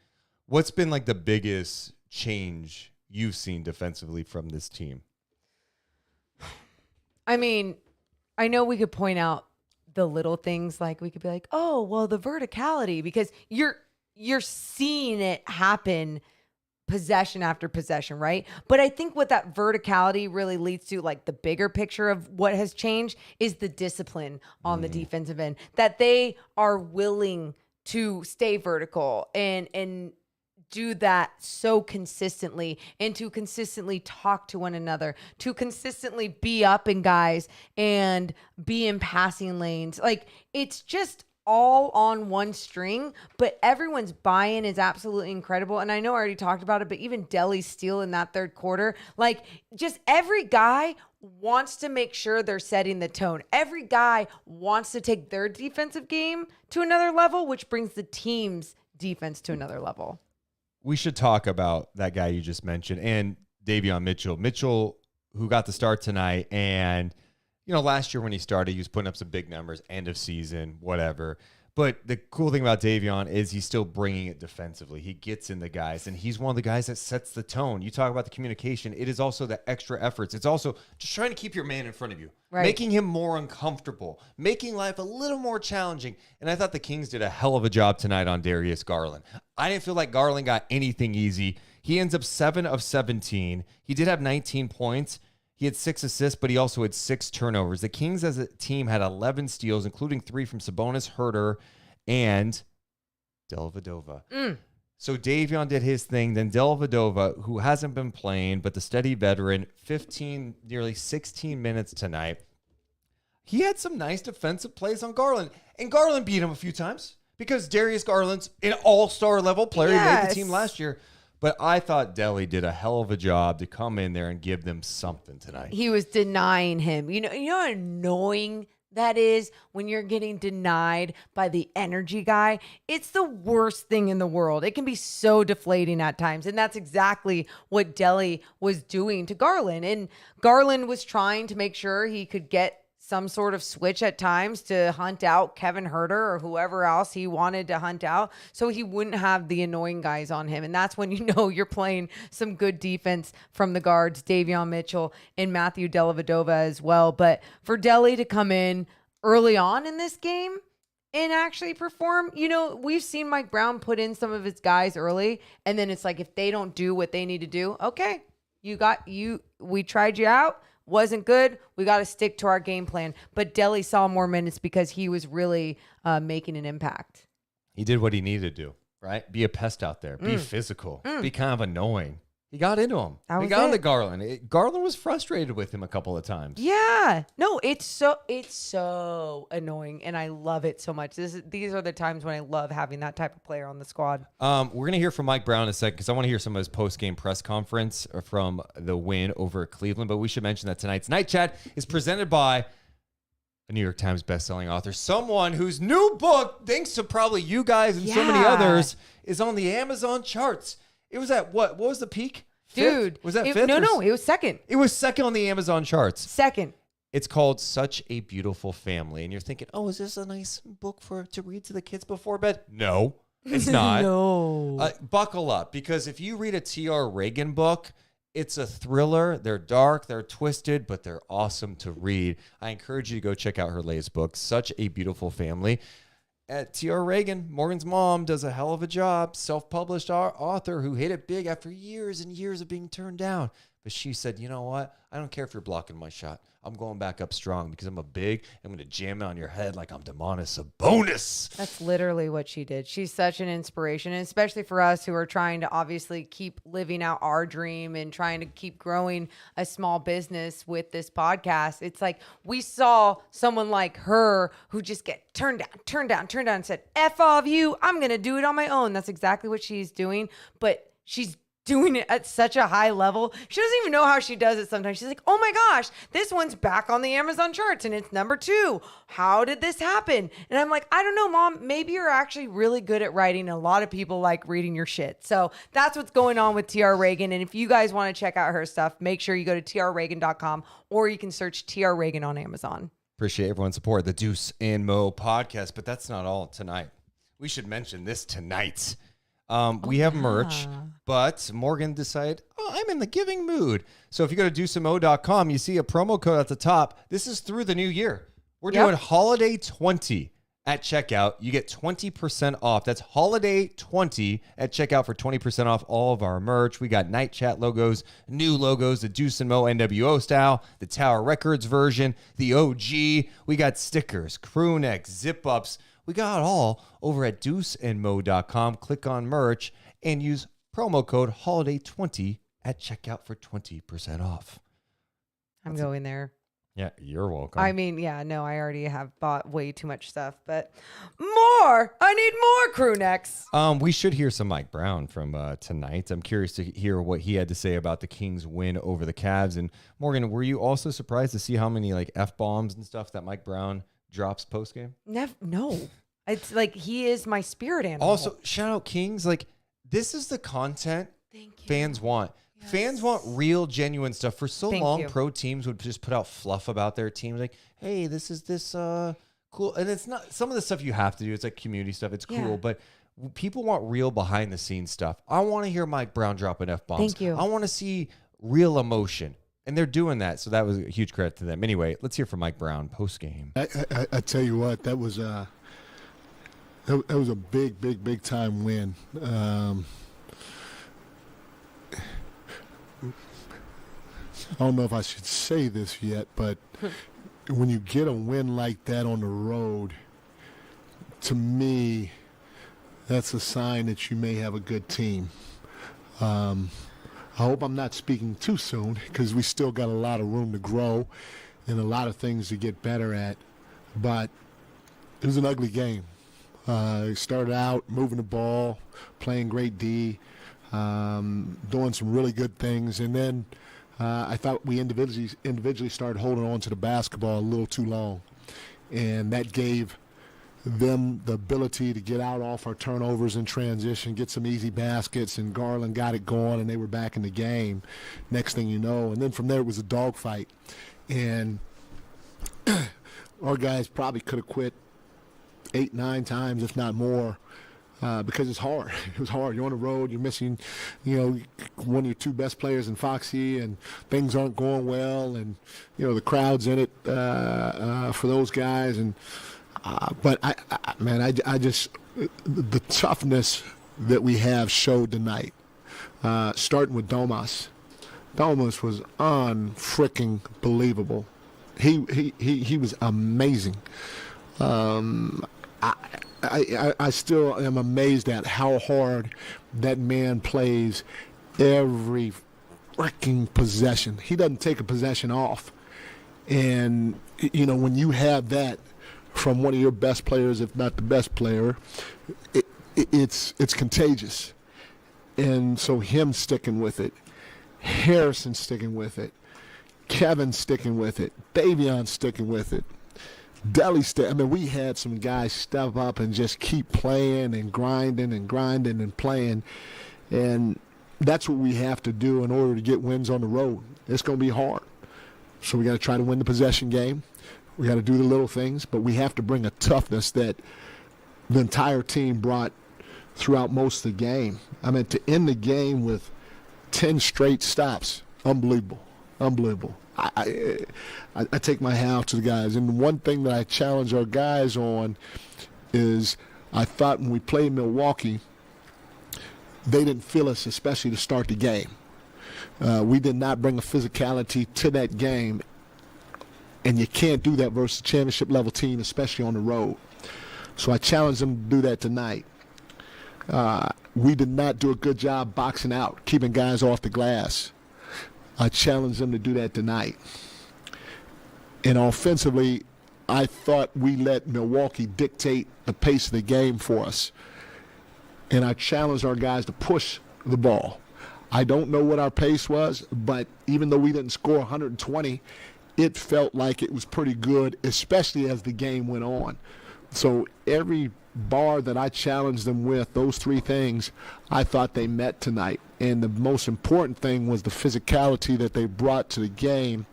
What's been like the biggest change you've seen defensively from this team? I mean, I know we could point out the little things, like we could be like, oh, well, the verticality, because you're seeing it happen possession after possession, right? But I think what that verticality really leads to, like the bigger picture of what has changed, is the discipline on the defensive end, that they are willing to stay vertical and do that so consistently, and to consistently talk to one another, to consistently be up in guys and be in passing lanes. Like, it's just all on one string, but everyone's buy-in is absolutely incredible. And I know I already talked about it, but even Delly's steal in that third quarter, like, just every guy wants to make sure they're setting the tone. Every guy wants to take their defensive game to another level, which brings the team's defense to another level. We should talk about that guy you just mentioned and Davion Mitchell. Mitchell, who got the start tonight, and last year when he started, he was putting up some big numbers, end of season, whatever. But the cool thing about Davion is he's still bringing it defensively. He gets in the guys, and he's one of the guys that sets the tone. You talk about the communication. It is also the extra efforts. It's also just trying to keep your man in front of you, making him more uncomfortable, making life a little more challenging. And I thought the Kings did a hell of a job tonight on Darius Garland. I didn't feel like Garland got anything easy. He ends up 7 of 17. He did have 19 points. He had 6 assists, but he also had 6 turnovers. The Kings as a team had 11 steals, including 3 from Sabonis, Herter, and Dellavedova. So Davion did his thing. Then Dellavedova, who hasn't been playing, but the steady veteran, nearly 16 minutes tonight. He had some nice defensive plays on Garland. And Garland beat him a few times because Darius Garland's an all-star level player. He made the team last year. But I thought Delly did a hell of a job to come in there and give them something tonight. He was denying him. You know how annoying that is when you're getting denied by the energy guy? It's the worst thing in the world. It can be so deflating at times. And that's exactly what Delly was doing to Garland. And Garland was trying to make sure he could get some sort of switch at times to hunt out Kevin Herter or whoever else he wanted to hunt out, so he wouldn't have the annoying guys on him. And that's when you're playing some good defense from the guards, Davion Mitchell and Matthew Dellavedova as well. But for Delly to come in early on in this game and actually perform, we've seen Mike Brown put in some of his guys early, and then it's like, if they don't do what they need to do, okay, we tried you out. Wasn't good. We got to stick to our game plan. But Delly saw more minutes because he was really making an impact. He did what he needed to do, right? Be a pest out there. Be physical. Be kind of annoying. He got into him. He got into Garland. Garland was frustrated with him a couple of times. Yeah. No, it's so annoying, and I love it so much. These are the times when I love having that type of player on the squad. We're going to hear from Mike Brown in a second because I want to hear some of his post-game press conference from the win over Cleveland. But we should mention that tonight's Night Chat is presented by a New York Times bestselling author, someone whose new book, thanks to probably you guys and so many others, is on the Amazon charts. It was at what? What was the peak? Dude. Fifth? Was that fifth? No, it was second. It was second on the Amazon charts. Second. It's called Such a Beautiful Family. And you're thinking, oh, is this a nice book to read to the kids before bed? No, it's not. No. Buckle up, because if you read a T.R. Reagan book, it's a thriller. They're dark, they're twisted, but they're awesome to read. I encourage you to go check out her latest book, Such a Beautiful Family. At T.R. Reagan, Morgan's mom does a hell of a job, self-published author who hit it big after years and years of being turned down. But she said, you know what? I don't care if you're blocking my shot. I'm going back up strong because I'm I'm going to jam it on your head like I'm Demonis Sabonis. That's literally what she did. She's such an inspiration, and especially for us who are trying to obviously keep living out our dream and trying to keep growing a small business with this podcast. It's like we saw someone like her who just get turned down, and said, F all of you, I'm going to do it on my own. That's exactly what she's doing, but she's doing it at such a high level. She doesn't even know how she does it sometimes. She's like, oh my gosh, this one's back on the Amazon charts and it's number 2. How did this happen? And I'm like, I don't know, Mom. Maybe you're actually really good at writing. A lot of people like reading your shit. So that's what's going on with TR Reagan. And if you guys want to check out her stuff, make sure you go to trreagan.com or you can search TR Reagan on Amazon. Appreciate everyone's support. The Deuce and Mo podcast, but that's not all tonight. We should mention this tonight. We have merch, but Morgan decided, I'm in the giving mood. So if you go to deuceandmo.com, you see a promo code at the top. This is through the new year. We're doing Holiday 20 at checkout. You get 20% off. That's Holiday 20 at checkout for 20% off all of our merch. We got Night Chat logos, new logos, the Deuce and Mo NWO style, the Tower Records version, the OG. We got stickers, crew necks, zip-ups. We got it all over at deuceandmo.com. Click on merch and use promo code HOLIDAY20 at checkout for 20% off. I'm going there. Yeah, you're welcome. I mean, I already have bought way too much stuff, but more. I need more crew necks. We should hear some Mike Brown from tonight. I'm curious to hear what he had to say about the Kings' win over the Cavs. And Morgan, were you also surprised to see how many like F-bombs and stuff that Mike Brown drops post game? No. It's like he is my spirit animal. Also, shout out Kings. Like, this is the content fans want. Yes. Fans want real, genuine stuff. For so long, pro teams would just put out fluff about their teams. Like, hey, this is this cool. And it's not some of the stuff you have to do. It's like community stuff. It's cool. But people want real behind-the-scenes stuff. I want to hear Mike Brown dropping F-bombs. Thank you. I want to see real emotion. And they're doing that, so that was a huge credit to them. Anyway, let's hear from Mike Brown post-game. I tell you what, that was a big time win. I don't know if I should say this yet, but when you get a win like that on the road, to me, that's a sign that you may have a good team. I hope I'm not speaking too soon because we still got a lot of room to grow and a lot of things to get better at. But it was an ugly game. It started out moving the ball, playing great D, doing some really good things. And then I thought we individually started holding on to the basketball a little too long. And that gave them the ability to get out off our turnovers in transition, get some easy baskets, and Garland got it going, and they were back in the game next thing you know. And then from there it was a dogfight. And our guys probably could have quit 8-9 times, if not more, because it's hard. It was hard. You're on the road. You're missing, one of your two best players in Foxy, and things aren't going well. And, the crowd's in it for those guys. And but I just the toughness that we have showed tonight, starting with Domas. Domas was unfreaking believable. He was amazing. I still am amazed at how hard that man plays every freaking possession. He doesn't take a possession off. And, when you have that from one of your best players, if not the best player, it's contagious. And so him sticking with it, Harrison sticking with it, Kevin sticking with it, Davion sticking with it, we had some guys step up and just keep playing and grinding and playing. And that's what we have to do in order to get wins on the road. It's going to be hard. So we got to try to win the possession game. We got to do the little things, but we have to bring a toughness that the entire team brought throughout most of the game. To end the game with 10 straight stops, unbelievable. I take my hat off to the guys. And one thing that I challenge our guys on is I thought when we played Milwaukee, they didn't feel us, especially to start the game. We did not bring a physicality to that game, and you can't do that versus a championship-level team, especially on the road. So I challenge them to do that tonight. We did not do a good job boxing out, keeping guys off the glass. I challenge them to do that tonight. And offensively, I thought we let Milwaukee dictate the pace of the game for us. And I challenged our guys to push the ball. I don't know what our pace was, but even though we didn't score 120, it felt like it was pretty good, especially as the game went on. So every bar that I challenged them with, those three things, I thought they met tonight. And the most important thing was the physicality that they brought to the game,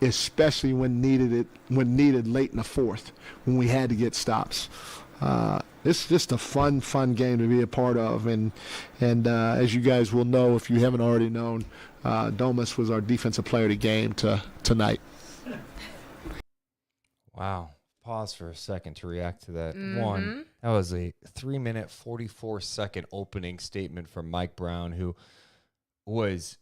especially when needed late in the fourth, when we had to get stops. It's just a fun game to be a part of. And as you guys will know, if you haven't already known, Domas was our defensive player of the game tonight. Wow. Pause for a second to react to that. One, that was a 3-minute, 44-second opening statement from Mike Brown, who was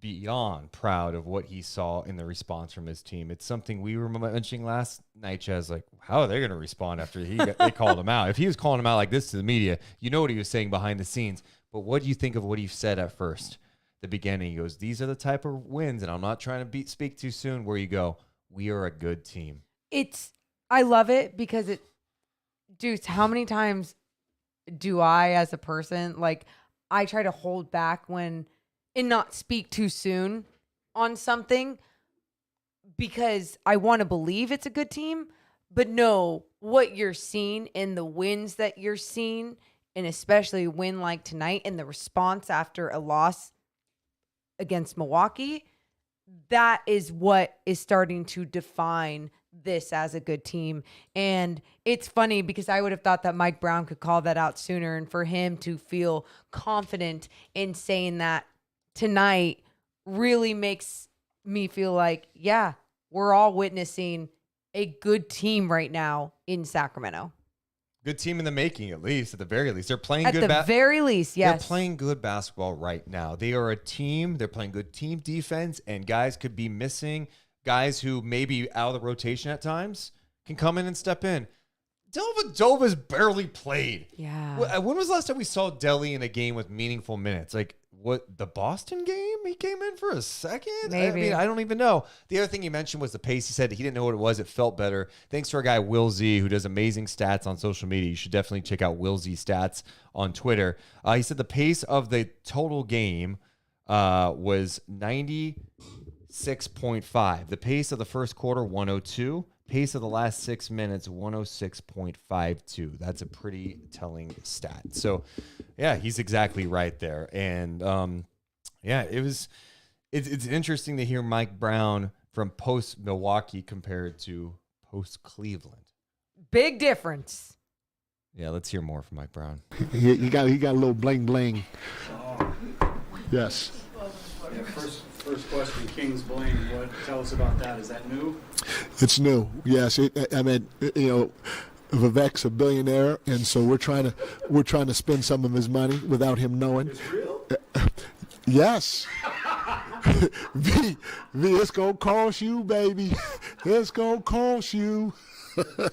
beyond proud of what he saw in the response from his team. It's something we were mentioning last night, Chaz, like, how are they going to respond after they called him out? If he was calling him out like this to the media, you know what he was saying behind the scenes. But what do you think of what he said at first? The beginning, he goes, these are the type of wins, and I'm not trying to speak too soon, where you go, we are a good team. I love it because Deuce, how many times do I, as a person, I try to hold back and not speak too soon on something because I want to believe it's a good team, but no, what you're seeing and the wins that you're seeing, and especially a win like tonight and the response after a loss against Milwaukee, that is what is starting to define this as a good team. And it's funny because I would have thought that Mike Brown could call that out sooner, and for him to feel confident in saying that tonight really makes me feel like, yeah, we're all witnessing a good team right now in Sacramento. Good team in the making, at the very least. They're playing good. At the very least, yes. They're playing good basketball right now. They are a team. They're playing good team defense, and guys could be missing. Guys who may be out of the rotation at times can come in and step in. Dova's barely played. Yeah. When was the last time we saw Delly in a game with meaningful minutes? Like, what, the Boston game? He came in for a second? Maybe. I don't even know. The other thing he mentioned was the pace. He said he didn't know what it was. It felt better. Thanks to our guy, Will Z, who does amazing stats on social media. You should definitely check out Will Z stats on Twitter. He said the pace of the total game was 96.5. The pace of the first quarter, 102. Pace of the last 6 minutes, 106.52. That's a pretty telling stat. So, yeah, he's exactly right there. And, it's interesting to hear Mike Brown from post-Milwaukee compared to post-Cleveland. Big difference. Yeah, let's hear more from Mike Brown. He got a little bling-bling. Yes. Yeah, first question, Kings bling. Tell us about that. Is that new? It's new. Yes. Vivek's a billionaire, and so we're trying to spend some of his money without him knowing. It's real? Yes. V, it's gonna cost you, baby. It's gonna cost you. Can I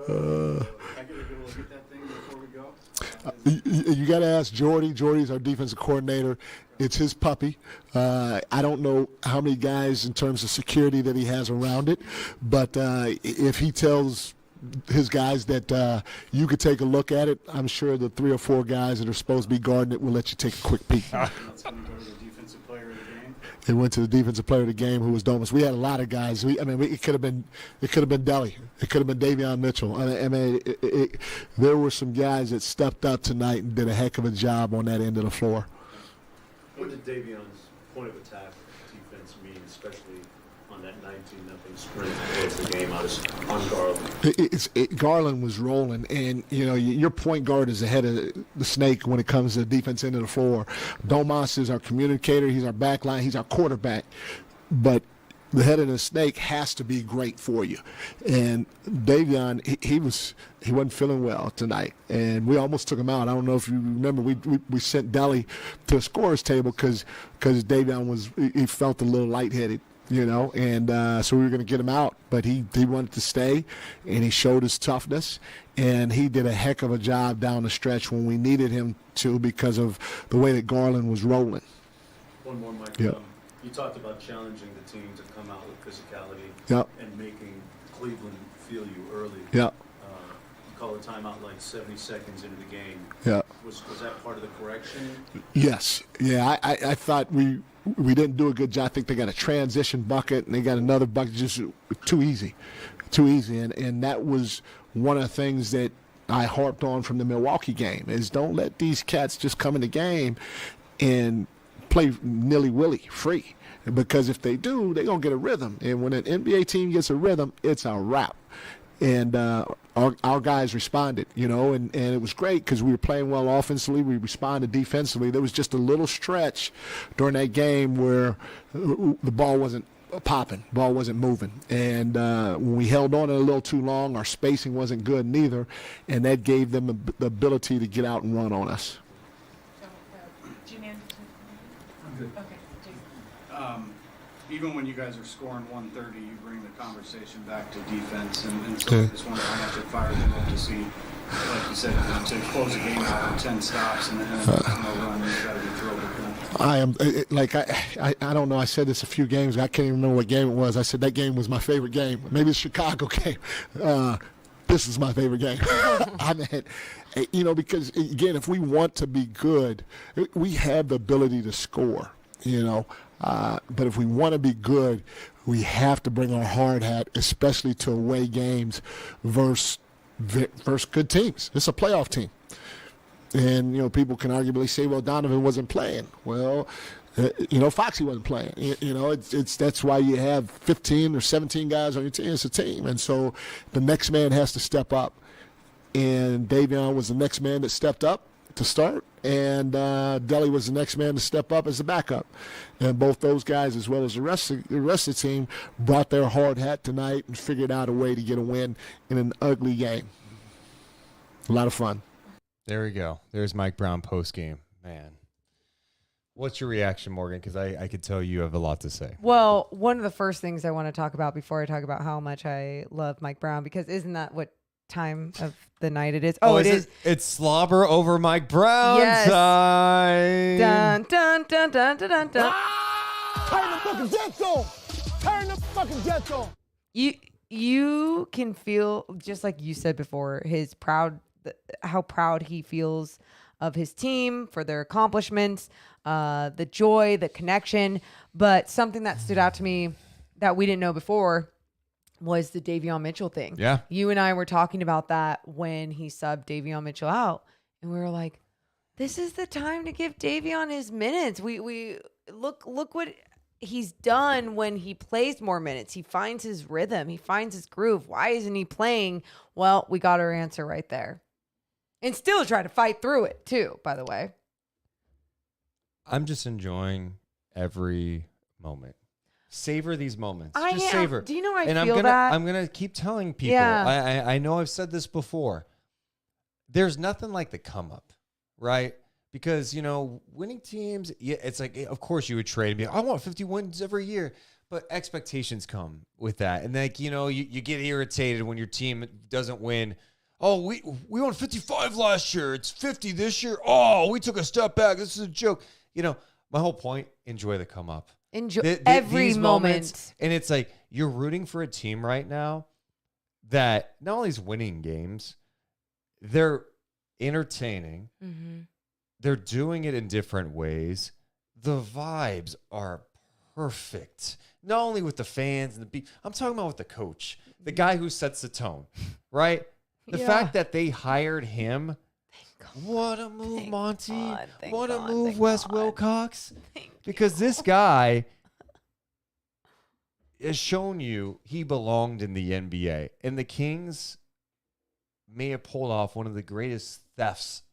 get a good look at that thing before we go? You got to ask Jordy. Jordy's our defensive coordinator. It's his puppy. I don't know how many guys in terms of security that he has around it, but if he tells his guys that you could take a look at it, I'm sure the 3 or 4 guys that are supposed to be guarding it will let you take a quick peek. It went to the defensive player of the game, who was Domus. We had a lot of guys. It could have been Deli. It could have been Davion Mitchell. There were some guys that stepped up tonight and did a heck of a job on that end of the floor. What did Davion's point of attack defense mean, especially on that 19-0 sprint towards the game on Garland? Garland was rolling, and your point guard is the head of the snake when it comes to the defense end of the floor. Domas is our communicator. He's our backline. He's our quarterback. But the head of the snake has to be great for you. And Davion, he wasn't feeling well tonight, and we almost took him out. I don't know if you remember, we sent Deli to the scorer's table because Davion he felt a little lightheaded. And so we were going to get him out, but he wanted to stay, and he showed his toughness, and he did a heck of a job down the stretch when we needed him to because of the way that Garland was rolling. One more, Mike. Yeah. You talked about challenging the team to come out with physicality and making Cleveland feel you early. Yeah. You call a timeout like 70 seconds into the game. Yeah. Was that part of the correction? Yes. Yeah, I thought we didn't do a good job. I think they got a transition bucket, and they got another bucket just too easy. And that was one of the things that I harped on from the Milwaukee game is don't let these cats just come in the game and play nilly-willy, free. Because if they do, they're going to get a rhythm. And when an NBA team gets a rhythm, it's a wrap. And our guys responded, and it was great because we were playing well offensively. We responded defensively. There was just a little stretch during that game where the ball wasn't popping, ball wasn't moving. And when we held on it a little too long, our spacing wasn't good neither, and that gave them the ability to get out and run on us. Even when you guys are scoring 130, you bring the conversation back to defense, and so I just wonder how much it fires them up to see, like you said, to close a game out with 10 stops and then no run, you got to be thrilled with that. I don't know. I said this a few games. I can't even remember what game it was. I said that game was my favorite game. Maybe it's Chicago game. This is my favorite game. Because again, if we want to be good, we have the ability to score. But if we want to be good, we have to bring our hard hat, especially to away games versus good teams. It's a playoff team. And, people can arguably say, well, Donovan wasn't playing. Well, Foxy wasn't playing. That's why you have 15 or 17 guys on your team. It's a team. And so the next man has to step up. And Davion was the next man that stepped up to start, and Deli was the next man to step up as the backup. And both those guys, as well as the rest of the team, brought their hard hat tonight and figured out a way to get a win in an ugly game. A lot of fun. There we go. There's Mike Brown post-game. Man. What's your reaction, Morgan? Because I could tell you have a lot to say. Well, one of the first things I want to talk about before I talk about how much I love Mike Brown, because isn't that what time of the night it is? It is. It's Slobber over Mike Brown time. Dun, dun, dun, dun, dun, dun, dun. Turn the fucking jets on. Turn the fucking jets on. You can feel, just like you said before, how proud he feels of his team for their accomplishments, the joy, the connection. But something that stood out to me that we didn't know before was the Davion Mitchell thing. Yeah. You and I were talking about that when he subbed Davion Mitchell out. And we were like, this is the time to give Davion his minutes. We look what he's done when he plays more minutes. He finds his rhythm. He finds his groove. Why isn't he playing? Well, we got our answer right there. And still try to fight through it too, by the way. I'm just enjoying every moment. Savor these moments. Just savor. Do you know I and feel that? I'm gonna keep telling people. Yeah. I know I've said this before. There's nothing like the come up, right? Because winning teams, it's like, of course you would trade and be like, I want 50 wins every year, but expectations come with that, and you get irritated when your team doesn't win Oh, we won 55 last year. It's 50 this year. Oh, we took a step back. This is a joke. You know, my whole point, enjoy the come up. Enjoy every these moment. Moments, and it's like you're rooting for a team right now that not only is winning games, they're entertaining. Mm-hmm. They're doing it in different ways. The vibes are perfect. Not only with the fans and the beat. I'm talking about with the coach, the guy who sets the tone, right? The fact that they hired him. What a move, Monty. What a move, Wes Wilcox. Because this guy has shown you he belonged in the NBA. And the Kings may have pulled off one of the greatest thefts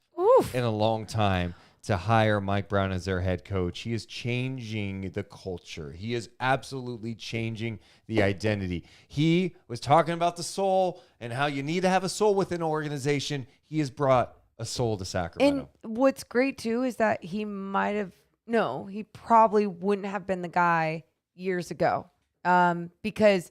in a long time to hire Mike Brown as their head coach. He is changing the culture. He is absolutely changing the identity. He was talking about the soul and how you need to have a soul within an organization. He has brought a soul to Sacramento. And what's great too is that he probably wouldn't have been the guy years ago. Because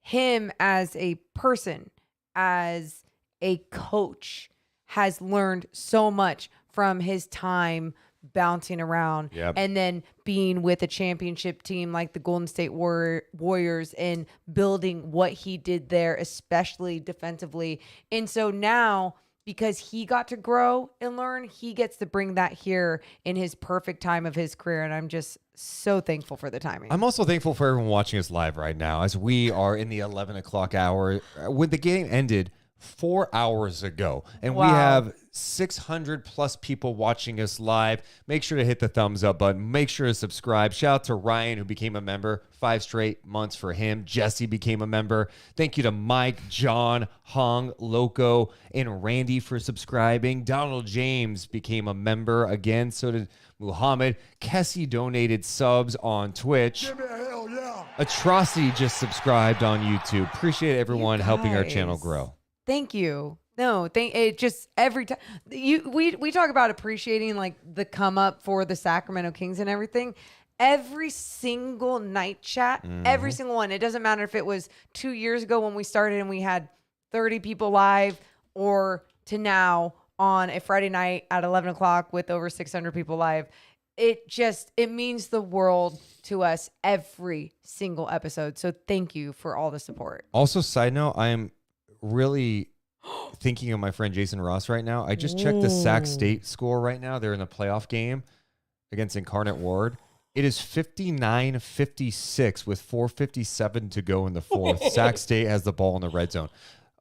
him as a person, as a coach, has learned so much from his time bouncing around and then being with a championship team like the Golden State Warriors and building what he did there, especially defensively. And so now, because he got to grow and learn, he gets to bring that here in his perfect time of his career. And I'm just so thankful for the timing. I'm also thankful for everyone watching us live right now as we are in the 11 o'clock hour. When the game ended 4 hours ago, and we have 600 plus people watching us live. Make sure to hit the thumbs up button. Make sure to subscribe. Shout out to Ryan, who became a member. 5 straight months for him. Jesse became a member. Thank you to Mike, John, Hung, Loco, and Randy for subscribing. Donald James became a member again. So did Muhammad. Kessie donated subs on Twitch. Give me a hell yeah. Atrocity just subscribed on YouTube. Appreciate everyone helping our channel grow. Thank you. No, it just every time we talk about appreciating like the come up for the Sacramento Kings and everything. Every single night chat, every single one. It doesn't matter if it was 2 years ago when we started and we had 30 people live, or to now on a Friday night at 11 o'clock with over 600 people live. It means the world to us every single episode. So thank you for all the support. Also, side note, I am really thinking of my friend Jason Ross right now. I just checked the Sac State score right now. They're in the playoff game against Incarnate Ward. It is 59-56 with 4:57 to go in the fourth. Sac State has the ball in the red zone.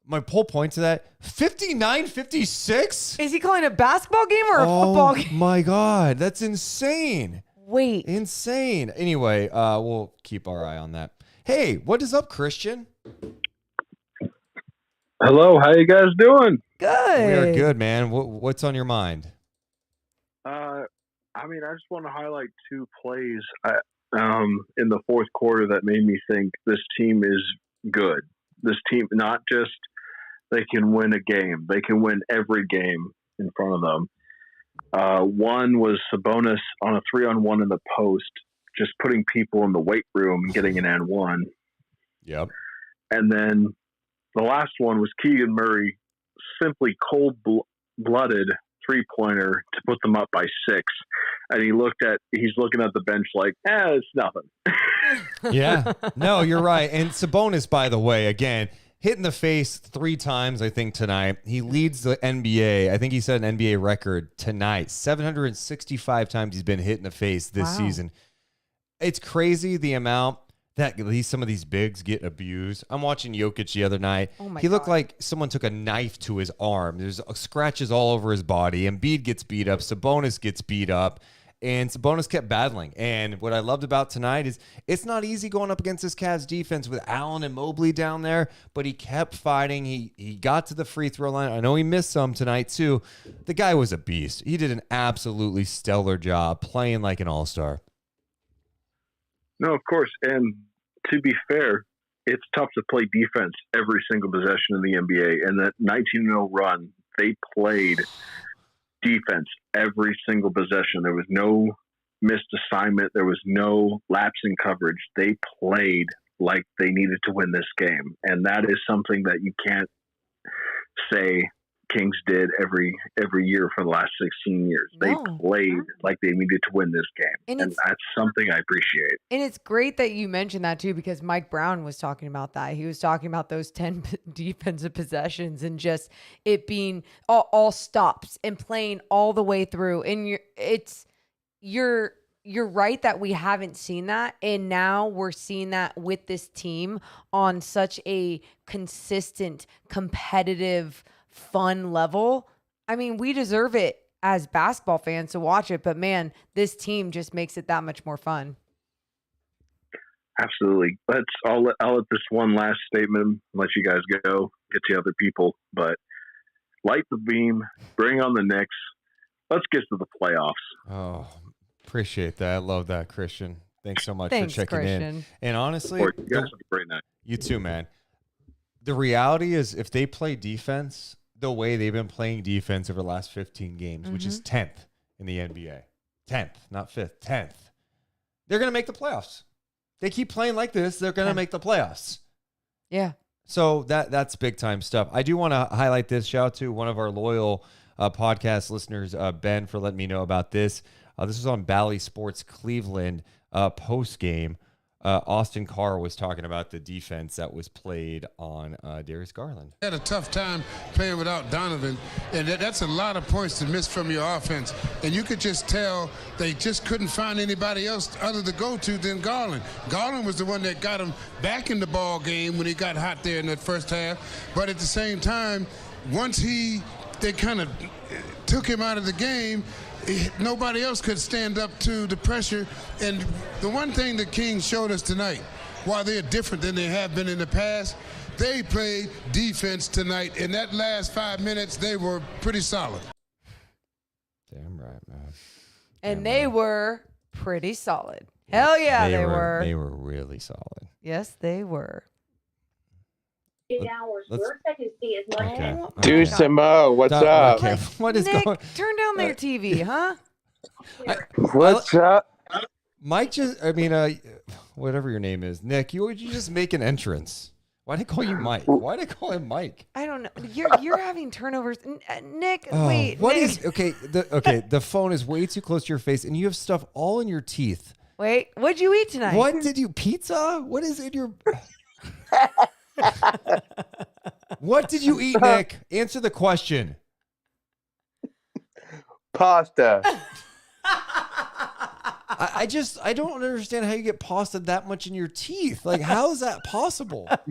My whole point to that, 59-56? Is he calling a basketball game or a football game? Oh my God, that's insane. Wait. Insane. Anyway, we'll keep our eye on that. Hey, what is up, Christian? Hello, how you guys doing? Good. We are good, man. What's on your mind? I just want to highlight 2 plays in the fourth quarter that made me think this team is good. This team, not just they can win a game, they can win every game in front of them. One was Sabonis on a 3-on-1 in the post, just putting people in the weight room and getting an and one. Yep. And then the last one was Keegan Murray, simply cold-blooded three-pointer to put them up by 6. And he's looking at the bench like, it's nothing. Yeah. No, you're right. And Sabonis, by the way, again, hit in the face 3 times, I think, tonight. He leads the NBA. I think he set an NBA record tonight. 765 times he's been hit in the face this season. It's crazy the amount that some of these bigs get abused. I'm watching Jokic the other night. He looked like someone took a knife to his arm. There's scratches all over his body. Embiid gets beat up. Sabonis gets beat up. And Sabonis kept battling. And what I loved about tonight is it's not easy going up against this Cavs defense with Allen and Mobley down there, but he kept fighting. He got to the free throw line. I know he missed some tonight too. The guy was a beast. He did an absolutely stellar job playing like an all-star. No, of course. And to be fair, it's tough to play defense every single possession in the NBA. And that 19-0 run, they played defense every single possession. There was no missed assignment. There was no lapse in coverage. They played like they needed to win this game. And that is something that you can't say Kings did every year for the last 16 years. They played like they needed to win this game, and that's something I appreciate. And it's great that you mentioned that too, because Mike Brown was talking about that. He was talking about those 10 defensive possessions and just it being all stops and playing all the way through. And you're right that we haven't seen that, and now we're seeing that with this team on such a consistent, competitive, fun level. I mean, we deserve it as basketball fans to watch it, but man, this team just makes it that much more fun. Absolutely. I'll let this one last statement, let you guys go, get to other people, but light the beam, bring on the Knicks. Let's get to the playoffs. Oh, appreciate that. I love that, Christian. Thanks so much Thanks, for checking Christian. in. And honestly, You guys have a great night. You too, man. The reality is, if they play defense the way they've been playing defense over the last 15 games, which is 10th in the NBA, 10th, not 5th, 10th, they're going to make the playoffs. They keep playing like this, they're going to make the playoffs. Yeah. So that's big time stuff. I do want to highlight this. Shout out to one of our loyal podcast listeners, Ben, for letting me know about this. This was on Bally Sports Cleveland post game. Austin Carr was talking about the defense that was played on Darius Garland. Had a tough time playing without Donovan, and that's a lot of points to miss from your offense. And you could just tell they just couldn't find anybody else other to go to than Garland. Garland was the one that got him back in the ball game when he got hot there in that first half. But at the same time, once they kind of took him out of the game, nobody else could stand up to the pressure. And the one thing the Kings showed us tonight, while they're different than they have been in the past, they played defense tonight. In that last 5 minutes, they were pretty solid. Damn right, man. And they were pretty solid. Hell yeah, they were. They were really solid. Yes, they were. 8 hours. We're expected to see as much. Okay. Deuce and Mo, what's up? Okay. What is Nick, going? turn down their TV, huh? What's up? Mike whatever your name is, Nick. You just make an entrance. Why did I call you Mike? Why did I call him Mike? I don't know. You're having turnovers, Nick. Oh, wait. What Nick. is okay? The phone is way too close to your face, and you have stuff all in your teeth. Wait, what'd you eat tonight? What did you pizza? What is in your? What did you eat, Nick? Answer the question. Pasta. I don't understand how you get pasta that much in your teeth. Like, how is that possible? But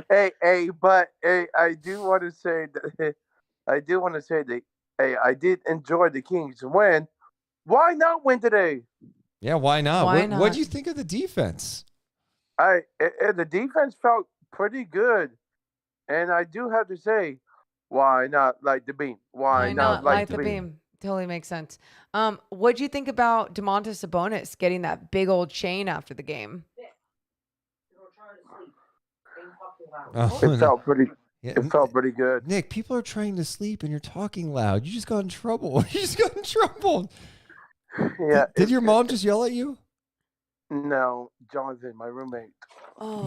I do want to say that I did enjoy the Kings win. Why not win today? Yeah, why not? Why not? What do you think of the defense? The defense felt pretty good, and I do have to say, why not light the beam? Why not light the beam? Totally makes sense. What do you think about Domantas Sabonis getting that big old chain after the game? It felt pretty. Yeah, it felt pretty good. Nick, people are trying to sleep and you're talking loud. You just got in trouble. You just got in trouble. Yeah. Did your mom just yell at you? No, Jonathan, my roommate. Oh.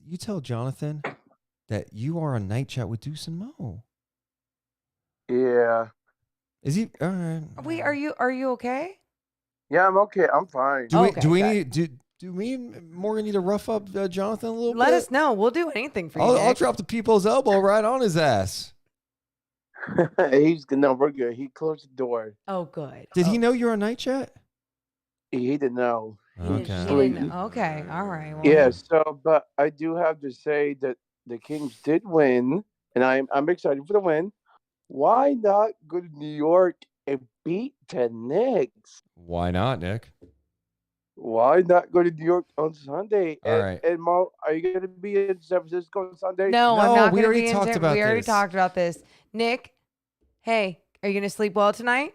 You tell Jonathan that you are on night chat with Deuce and Mo. Yeah. Is he all right? Wait, are you okay? Yeah, I'm okay. I'm fine. Do me and Morgan need to rough up Jonathan a little bit? Let us know. We'll do anything for you. I'll drop the people's elbow right on his ass. We're good. He closed the door. Oh, good. Did he know you're on night chat? He didn't know. Okay. Okay. All right. Well, Yeah. So, but I do have to say that the Kings did win, and I'm excited for the win. Why not go to New York and beat the Knicks? Why not, Nick? Why not go to New York on Sunday? All right. And Mo, are you going to be in San Francisco on Sunday? No, I'm not going to be in talked about We already this. talked about this. Nick, hey, are you going to sleep well tonight?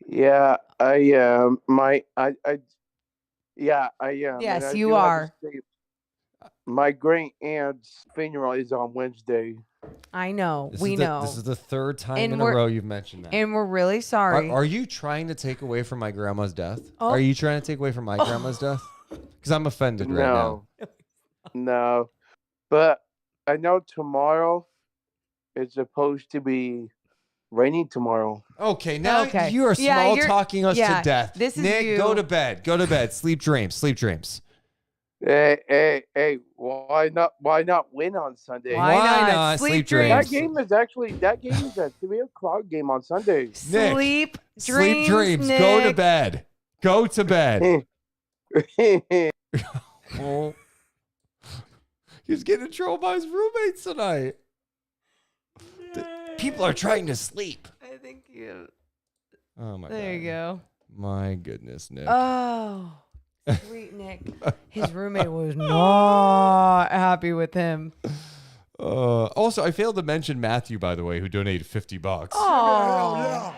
Yeah, I am. I am. Yes, And I you do have to are. say, my great aunt's funeral is on Wednesday. I know. This is the third time And in a we're- row you've mentioned that. And we're really sorry. Are you trying to take away from my grandma's death? Oh. Are you trying to take away from my grandma's death? Because I'm offended right now. No. No, but I know tomorrow it's supposed to be raining tomorrow. Okay, now Okay. you are Yeah, small you're- talking us yeah, to death. this is Nick, you. go to bed. Go to bed. Sleep dreams. Sleep dreams. Hey! Why not win on Sunday? Why not? Sleep Sleep That dreams. game is a 3:00 game on Sunday. Sleep Sleep dreams. dreams. Go to Nick. bed. Go to bed. Oh. He's getting in trouble by his roommates tonight. People are trying to sleep. I think you. Oh my god. There you go. My goodness, Nick. Oh, sweet Nick. His roommate was not happy with him. Also, I failed to mention Matthew, by the way, who donated $50. Oh,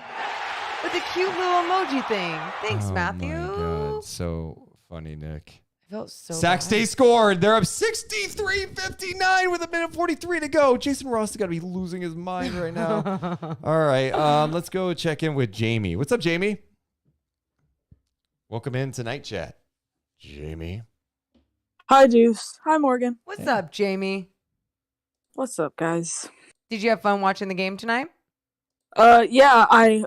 with the cute little emoji thing. Thanks, Oh Matthew. my god, so funny, Nick. I felt so Sac bad. State scored. They're up 63-59 with a minute 43 to go. Jason Ross has got to be losing his mind right now. All right, let's go check in with Jamie. What's up, Jamie? Welcome in to Night Chat, Jamie. Hi, Deuce. Hi, Morgan. What's up, Jamie? What's up, guys? Did you have fun watching the game tonight? Yeah, I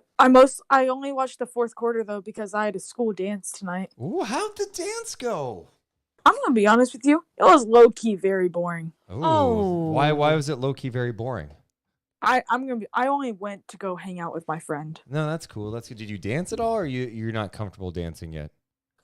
only watched the fourth quarter though because I had a school dance tonight. Ooh, how'd the dance go? I'm gonna be honest with you, it was low key very boring. Ooh, Oh. Why was it low key very boring? I only went to go hang out with my friend. No, that's cool. That's good. Did you dance at all, or you're not comfortable dancing yet?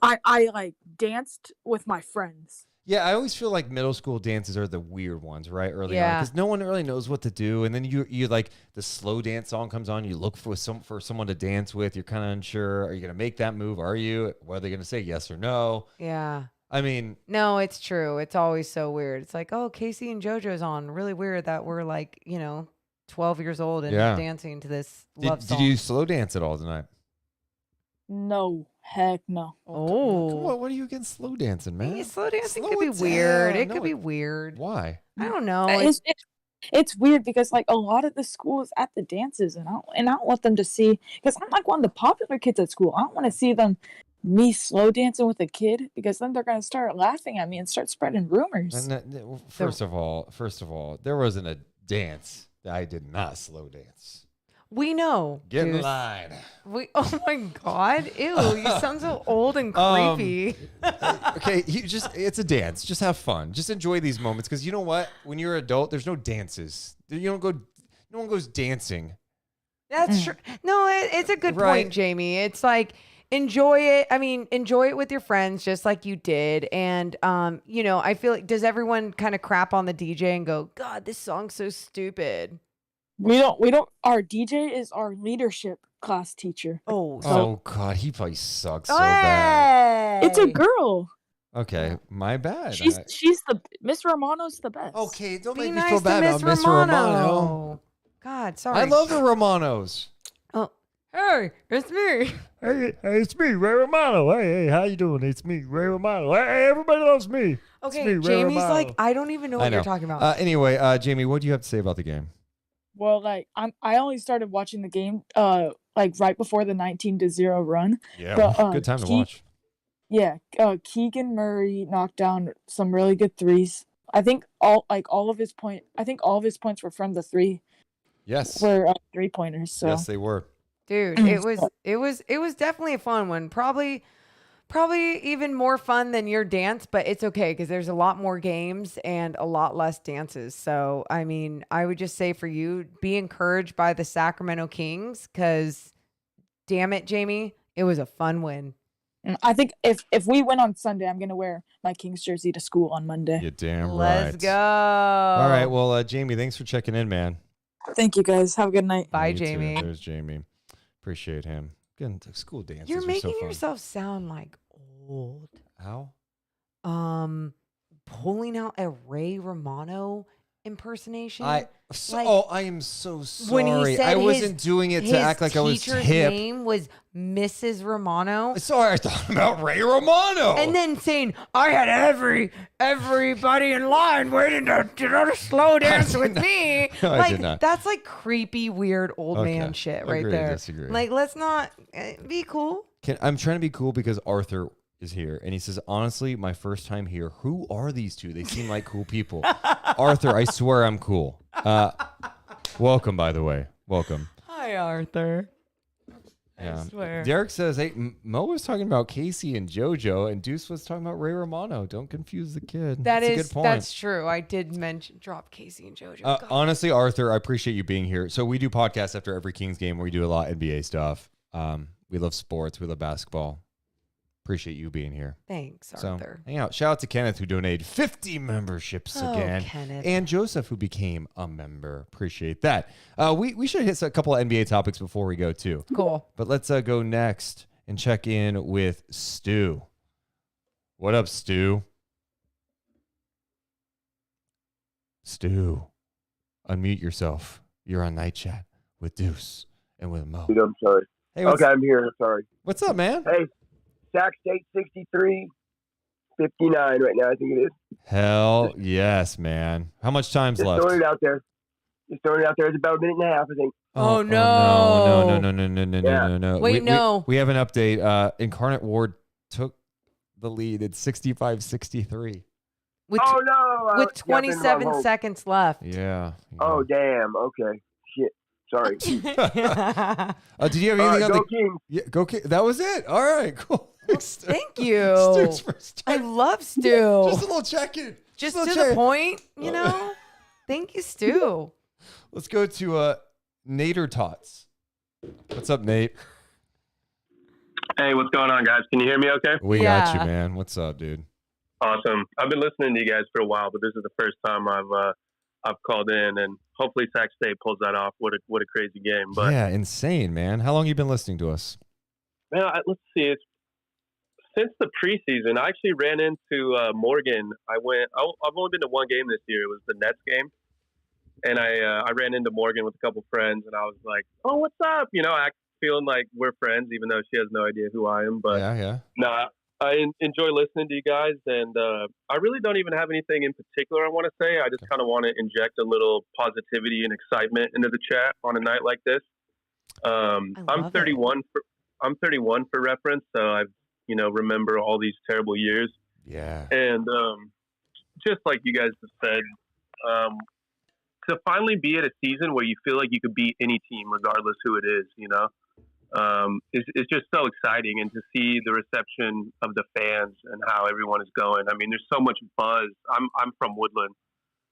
I like danced with my friends. Yeah, I always feel like middle school dances are the weird ones, right? Early on, Yeah. because no one really knows what to do, and then you like the slow dance song comes on, you look for someone to dance with. You're kind of unsure. Are you gonna make that move? Are you? What are they gonna say? Yes or no? Yeah. I mean, No, it's true. It's always so weird. It's like, oh, Casey and JoJo's on. Really weird that we're like, 12 years old and Yeah. dancing to this love did song. you slow dance at all tonight? No, heck no. Oh. Come on, what are you against slow dancing, man? Yeah, slow dancing Slow could be it weird. down. It No, could be weird. Why? I don't know. It's weird because like a lot of the school is at the dances and I don't want them to see because I'm like one of the popular kids at school. I don't want to see me slow dancing with a kid because then they're gonna start laughing at me and start spreading rumors. First of all, there wasn't a dance that I did not slow dance. We know. Get in Deuce. line. Oh my God. Ew, you sound so old and creepy. Okay, it's a dance. Just have fun. Just enjoy these moments because you know what? When you're an adult, there's no dances. No one goes dancing. That's true. No, it's a good Right. point, Jamie. It's like enjoy it. I mean, enjoy it with your friends, just like you did. And I feel like does everyone kind of crap on the DJ and go, God, this song's so stupid? We don't. Our DJ is our leadership class teacher. Oh God, he probably sucks so bad. It's a girl. Okay, my bad. She's the Miss Romano's the best. Okay, don't Be make me nice feel to bad Miss about Miss Romano. Romano. God, sorry. I love the Romanos. Oh, hey, it's me. Hey, it's me, Ray Romano. Hey, how you doing? It's me, Ray Romano. Hey, everybody loves me. Okay, it's me, Ray Jamie's Romano. like, I don't even know what you're talking about. Anyway, Jamie, what do you have to say about the game? Well, like I only started watching the game like right before the 19-0 run. Yeah, But, good time to watch. Yeah, Keegan Murray knocked down some really good threes. I think all of his points were from the three. Yes. Were 3-pointers. So Yes, they were. Dude, it was definitely a fun one. Probably even more fun than your dance, but it's okay because there's a lot more games and a lot less dances. So, I mean, I would just say for you, be encouraged by the Sacramento Kings because, damn it, Jamie, it was a fun win. I think if we win on Sunday, I'm gonna wear my Kings jersey to school on Monday. You're damn right. Let's go. All right, well, Jamie, thanks for checking in, man. Thank you, guys. Have a good night. Bye, You too. Jamie. There's Jamie. Appreciate him. Again, the school dances You're are making so fun. yourself sound like old. How? Pulling out a Ray Romano impersonation. I am so sorry. When he said I wasn't doing it to act like I was teacher's hip. name was Mrs. Romano. Sorry, I thought about Ray Romano. And then saying, I had everybody in line waiting to slow dance with me. No, I like, did not. that's like creepy, weird old man Okay. shit right Agree to there. disagree. Like, let's not be cool. I'm trying to be cool because Arthur is here, and he says, honestly, my first time here. Who are these two? They seem like cool people. Arthur, I swear I'm cool. Welcome, by the way. Welcome. Hi, Arthur. Yeah. I swear. Derek says, hey, Mo was talking about Casey and JoJo, and Deuce was talking about Ray Romano. Don't confuse the kid. That's a good point. That's true. I did drop Casey and JoJo. Honestly, Arthur, I appreciate you being here. So we do podcasts after every Kings game where we do a lot of NBA stuff. We love sports. We love basketball. Appreciate you being here. Thanks, So, Arthur. hang out. Shout out to Kenneth, who donated 50 memberships again. Kenneth. And Joseph, who became a member. Appreciate that. We should hit a couple of NBA topics before we go, too. Cool. But let's go next and check in with Stu. What up, Stu? Stu, unmute yourself. You're on Night Chat with Deuce and with Mo. Dude, I'm sorry. Hey, okay, I'm here. Sorry. What's up, man? Hey, Sac State 63, 59 right now, I think it is. Hell yes, man. How much time's Just left? throwing it out there. It's about a minute and a half, I think. Oh, no. Yeah. No. Wait, no. We have an update. Incarnate Ward took the lead at 65-63. With, oh, no. With 27 seconds left. Yeah. Oh, damn. Okay. Shit. Sorry. Did you have anything on go the Kings. Yeah, go Kings. That was it. All right, cool. Thank you. Stu's first I love Stu. Just a little check-in. Just to the point, you know? Thank you, Stu. Let's go to Nader Tots. What's up, Nate? Hey, what's going on, guys? Can you hear me okay? We got you, man. What's up, dude? Awesome. I've been listening to you guys for a while, but this is the first time I've called in, and hopefully Sac State pulls that off. What a crazy game! But yeah, insane, man. How long you been listening to us? man, let's see. It's since the preseason. I actually ran into Morgan. I've only been to one game this year. It was the Nets game, and I ran into Morgan with a couple friends, and I was like, "Oh, what's up?" You know, feeling like we're friends, even though she has no idea who I am. But yeah. Nah, I enjoy listening to you guys, and I really don't even have anything in particular I want to say. I just kind of want to inject a little positivity and excitement into the chat on a night like this. I'm 31. I'm 31 for reference, so I remember all these terrible years. Yeah. And just like you guys have said, to finally be at a season where you feel like you could beat any team, regardless who it is, it's just so exciting. And to see the reception of the fans and how everyone is going. I mean, there's so much buzz. I'm from Woodland.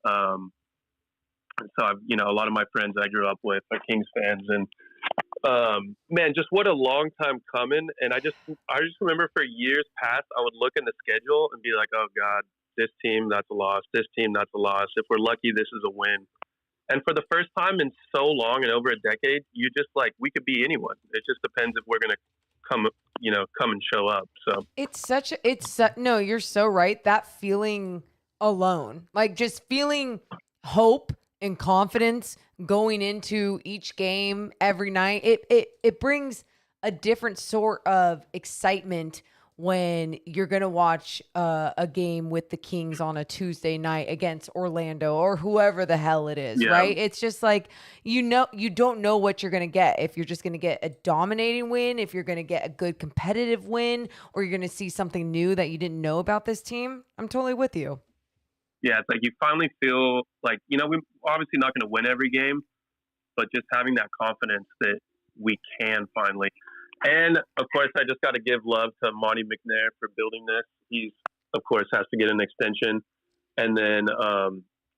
So a lot of my friends I grew up with are Kings fans, and man, just what a long time coming. And I just remember for years past, I would look in the schedule and be like, oh God, this team, that's a loss. This team, that's a loss. If we're lucky, this is a win. And for the first time in so long and over a decade, you just like, we could be anyone. It just depends if we're going to come and show up. So no, you're so right. That feeling alone, like just feeling hope and confidence going into each game every night, it brings a different sort of excitement when you're going to watch a game with the Kings on a Tuesday night against Orlando or whoever the hell it is, right? It's just like, you don't know what you're going to get. If you're just going to get a dominating win, if you're going to get a good competitive win, or you're going to see something new that you didn't know about this team. I'm totally with you. Yeah, it's like you finally feel like, we're obviously not going to win every game, but just having that confidence that we can finally. And, of course, I just got to give love to Monty McNair for building this. He's, of course, has to get an extension. And then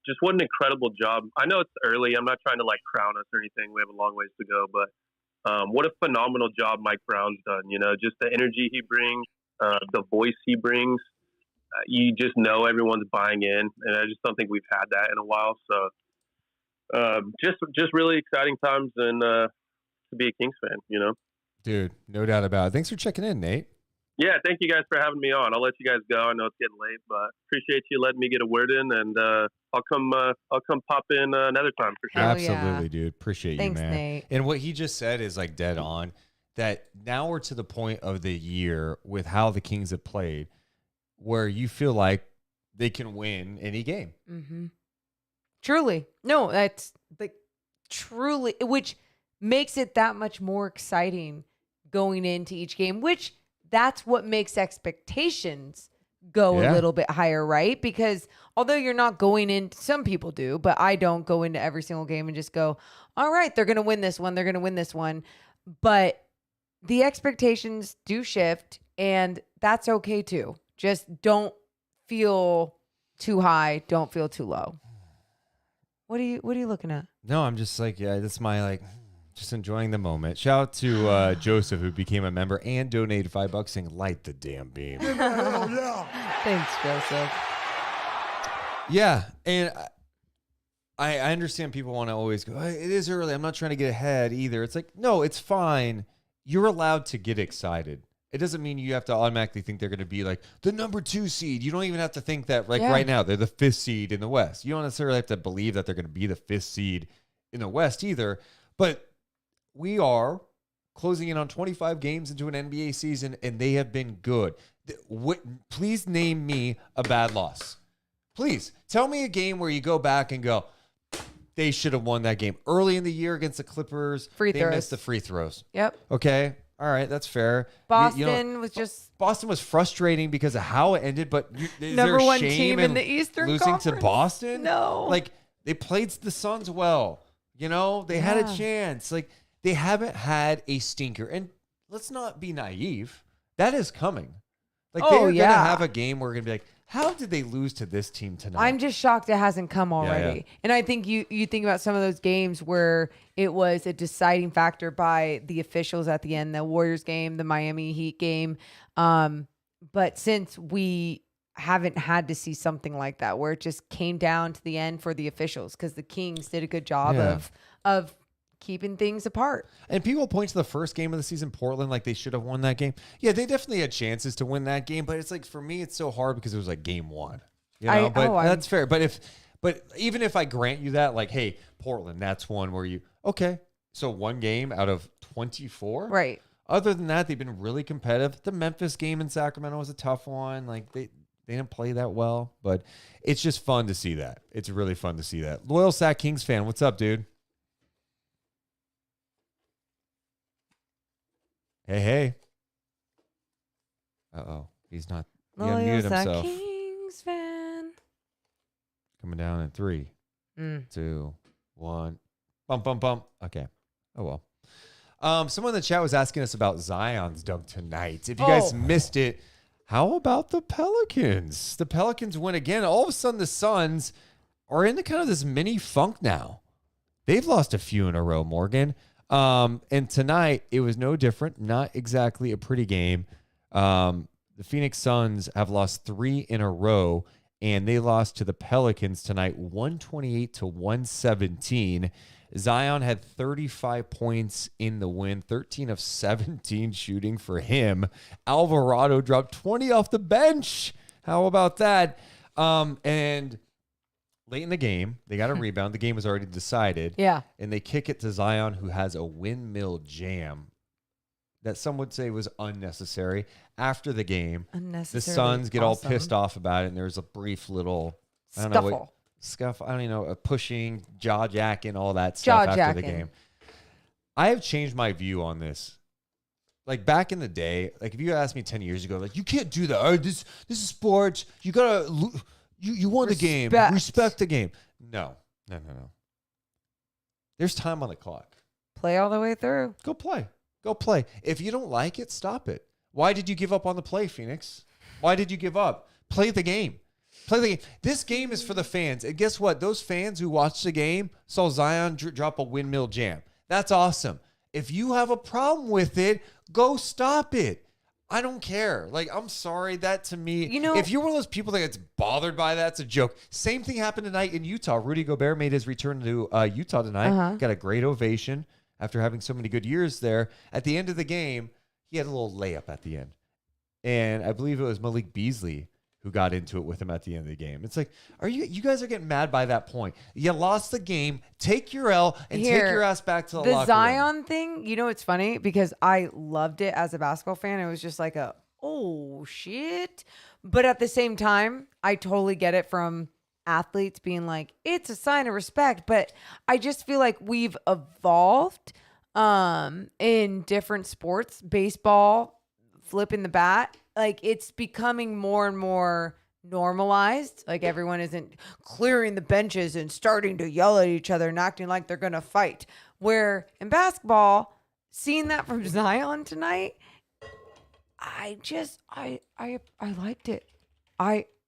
just what an incredible job. I know it's early. I'm not trying to, crown us or anything. We have a long ways to go. But what a phenomenal job Mike Brown's done. Just the energy he brings, the voice he brings. You just know everyone's buying in. And I just don't think we've had that in a while. So just really exciting times and to be a Kings fan, Dude, no doubt about it. Thanks for checking in, Nate. Yeah, thank you guys for having me on. I'll let you guys go. I know it's getting late, but appreciate you letting me get a word in, and I'll come pop in another time for sure. Absolutely, dude. Appreciate Thanks, you, man. Nate. And what he just said is dead on. That now we're to the point of the year with how the Kings have played, where you feel like they can win any game. Mm-hmm. Truly, no, that's truly, which makes it that much more exciting going into each game, which that's what makes expectations go a little bit higher, right? Because although you're not going in, some people do, but I don't go into every single game and just go, all right, they're going to win this one. They're going to win this one. But the expectations do shift, and that's okay too. Just don't feel too high. Don't feel too low. What are you looking at? No, I'm just like, yeah, that's my just enjoying the moment. Shout out to Joseph, who became a member and donated $5 saying, light the damn beam. Thanks, Joseph. Yeah, and I understand people want to always go, hey, it is early. I'm not trying to get ahead either. It's like, no, it's fine. You're allowed to get excited. It doesn't mean you have to automatically think they're going to be like the number 2 seed. You don't even have to think that right now they're the 5th seed in the West. You don't necessarily have to believe that they're going to be the 5th seed in the West either. But we are closing in on 25 games into an NBA season, and they have been good. Please name me a bad loss. Please tell me a game where you go back and go, they should have won that game early in the year against the Clippers. They missed the free throws. Yep. Okay. All right. That's fair. Boston was frustrating because of how it ended, but is number there one shame team in the Eastern losing Conference? to Boston? No. Like, they played the Suns well. They had a chance. Like, they haven't had a stinker. And let's not be naive. That is coming. Like, they're going to have a game where we're going to be like, how did they lose to this team tonight? I'm just shocked it hasn't come already. Yeah. And I think you think about some of those games where it was a deciding factor by the officials at the end, the Warriors game, the Miami Heat game. But since we haven't had to see something like that, where it just came down to the end for the officials, because the Kings did a good job of keeping things apart. And people point to the first game of the season, Portland, like they should have won that game. Yeah, they definitely had chances to win that game, but it's like, for me, it's so hard because it was like game 1. That's fair. But even if I grant you that, like, hey, Portland, that's one where so one game out of 24? Right. Other than that, they've been really competitive. The Memphis game in Sacramento was a tough one. Like, they didn't play that well, but it's just fun to see that. It's really fun to see that. Loyal Sac Kings fan, what's up, dude? Hey. Uh-oh. He's not. He unmuted himself. Kings fan. Coming down in 3, 2, 1. Bump. Okay. Oh, well. Someone in the chat was asking us about Zion's dunk tonight. If you guys missed it, how about the Pelicans? The Pelicans win again. All of a sudden, the Suns are in the kind of this mini funk now. They've lost a few in a row, Morgan. And tonight it was no different. Not exactly a pretty game. The Phoenix Suns have lost 3 in a row, and they lost to the Pelicans tonight, 128-117. Zion had 35 points in the win, 13 of 17 shooting for him. Alvarado dropped 20 off the bench. How about that? And late in the game, they got a rebound. The game was already decided. Yeah. And they kick it to Zion, who has a windmill jam that some would say was unnecessary. After the game, the Suns get all pissed off about it, and there's a brief little scuff. I don't even know, pushing, jaw jacking, all that stuff after the game. I have changed my view on this. Like, back in the day, like, if you asked me 10 years ago, like, you can't do that. Oh, this is sports. You gotta. You won the game. Respect the game. No. There's time on the clock. Play all the way through. Go play. If you don't like it, stop it. Why did you give up on the play, Phoenix? Why did you give up? Play the game. This game is for the fans. And guess what? Those fans who watched the game saw Zion drop a windmill jam. That's awesome. If you have a problem with it, go stop it. I don't care. Like, I'm sorry. That, to me, if you're one of those people that gets bothered by that, it's a joke. Same thing happened tonight in Utah. Rudy Gobert made his return to Utah tonight. Got a great ovation after having so many good years there. At the end of the game, he had a little layup at the end. And I believe it was Malik Beasley who got into it with him at the end of the game. It's like, you guys are getting mad by that point. You lost the game. Take your L and take your ass back to the locker room. The Zion thing, it's funny because I loved it as a basketball fan. It was just like oh shit. But at the same time, I totally get it from athletes being like, it's a sign of respect. But I just feel like we've evolved in different sports, baseball, flipping the bat. Like, it's becoming more and more normalized. Like, everyone isn't clearing the benches and starting to yell at each other and acting like they're going to fight. Where in basketball, seeing that from Zion tonight, I liked it.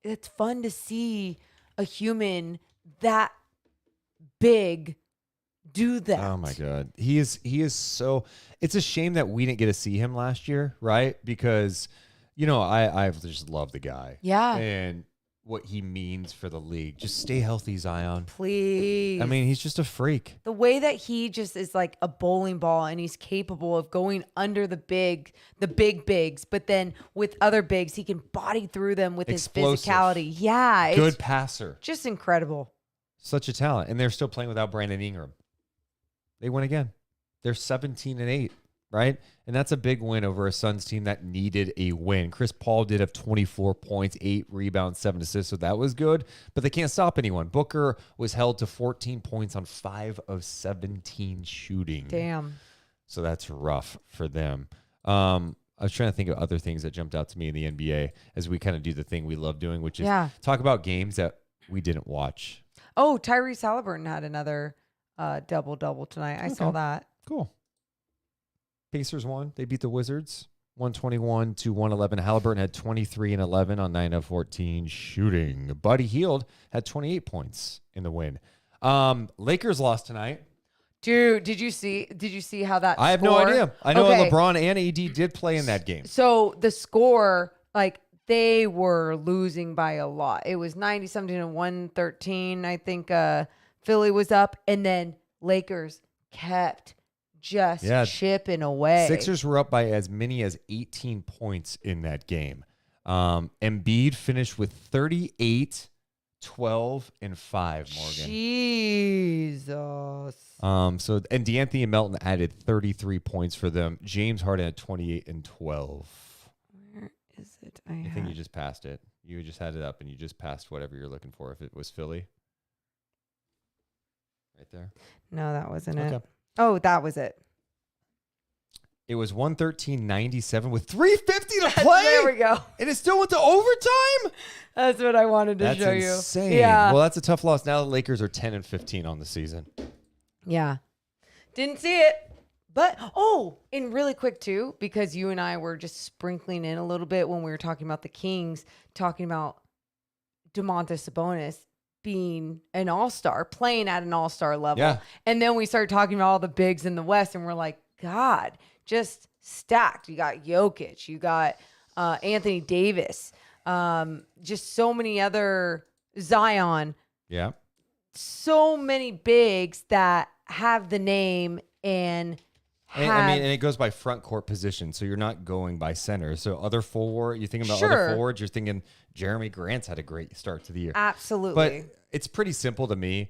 It's fun to see a human that big do that. Oh my God. He is so, it's a shame that we didn't get to see him last year, right? Because, I just love the guy. Yeah. And what he means for the league. Just stay healthy, Zion. Please. I mean, he's just a freak. The way that he just is like a bowling ball and he's capable of going under the big bigs, but then with other bigs, he can body through them with Explosive. his physicality. Yeah. Good passer. Just incredible. Such a talent. And they're still playing without Brandon Ingram. They win again. They're 17-8, right? And that's a big win over a Suns team that needed a win. Chris Paul did have 24 points, 8 rebounds, 7 assists, so that was good. But they can't stop anyone. Booker was held to 14 points on 5 of 17 shooting. Damn. So that's rough for them. I was trying to think of other things that jumped out to me in the NBA as we kind of do the thing we love doing, which is talk about games that we didn't watch. Oh, Tyrese Halliburton had another double-double tonight. I saw that. Cool. Pacers won. They beat the Wizards 121-111. Halliburton had 23 and 11 on 9 of 14 shooting. Buddy Hield had 28 points in the win. Lakers lost tonight. Dude, did you see how that I have no idea. I know LeBron and AD did play in that game. So the score, like, they were losing by a lot. It was 90-something to 113. I think Philly was up, and then Lakers kept just chipping away. Sixers were up by as many as 18 points in that game. Embiid finished with 38, 12, and 5, Morgan. Jesus. And DeAnthony and Melton added 33 points for them. James Harden had 28 and 12. Where is it? I think you just passed it. You just had it up and you just passed whatever you're looking for. If it was Philly. Right there. No, that wasn't it. Oh, that was it. It was 113-97 with 3:50 to play. There we go. And it still went to overtime? That's what I wanted to show you. That's insane. Yeah. Well, that's a tough loss. Now the Lakers are 10 and 15 on the season. Yeah. Didn't see it. But, and really quick, too, because you and I were just sprinkling in a little bit when we were talking about the Kings, talking about Domantas Sabonis being an all-star, playing at an all-star level. Yeah. And then we started talking about all the bigs in the West, and we're like, God, just stacked. You got Jokic. You got Anthony Davis. Just so many other Zion. Yeah. So many bigs that have the name and and it goes by front court position, so you're not going by center. So other forward, you think about other forwards, you're thinking Jeremy Grant's had a great start to the year. Absolutely. But it's pretty simple to me.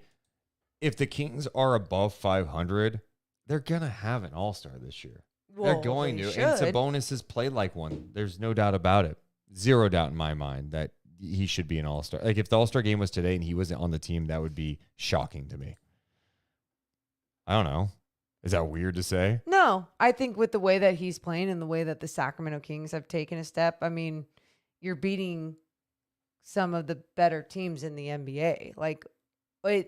If the Kings are above 500, they're going to have an all-star this year. Well, they're going they to. should. And Sabonis has played like one. There's no doubt about it. Zero doubt in my mind that he should be an all-star. Like, if the all-star game was today and he wasn't on the team, that would be shocking to me. I don't know. Is that weird to say? No, I think with the way that he's playing and the way that the Sacramento Kings have taken a step, I mean, you're beating some of the better teams in the NBA. Like,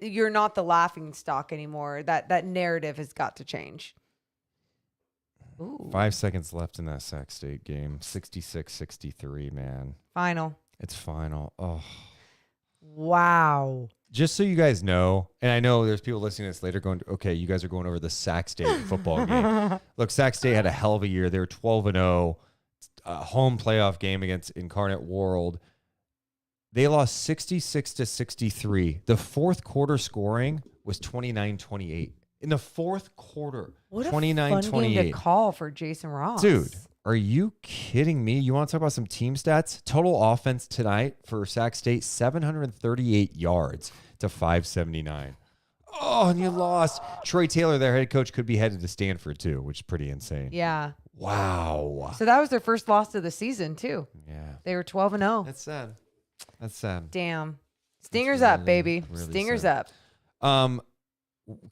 you're not the laughing stock anymore. That narrative has got to change. Ooh. 5 seconds left in that Sac State game. 66-63, man. Final. It's final. Oh. Wow. Just so you guys know, and I know there's people listening to this later going, okay, you guys are going over the Sac State football game. Look, Sac State had a hell of a year. They were 12-0, a home playoff game against Incarnate World. They lost 66-63. The fourth quarter scoring was 29-28. In the fourth quarter, what a 29-28. fun game to call for Jason Ross. Dude, are you kidding me? You want to talk about some team stats? Total offense tonight for Sac State, 738 yards to 579. Oh, and you lost. Troy Taylor, their head coach, could be headed to Stanford, too, which is pretty insane. Yeah. Wow. So that was their first loss of the season, too. Yeah. They were 12-0. That's sad. That's sad. Damn. Stingers up, baby. Really Stingers sad. up.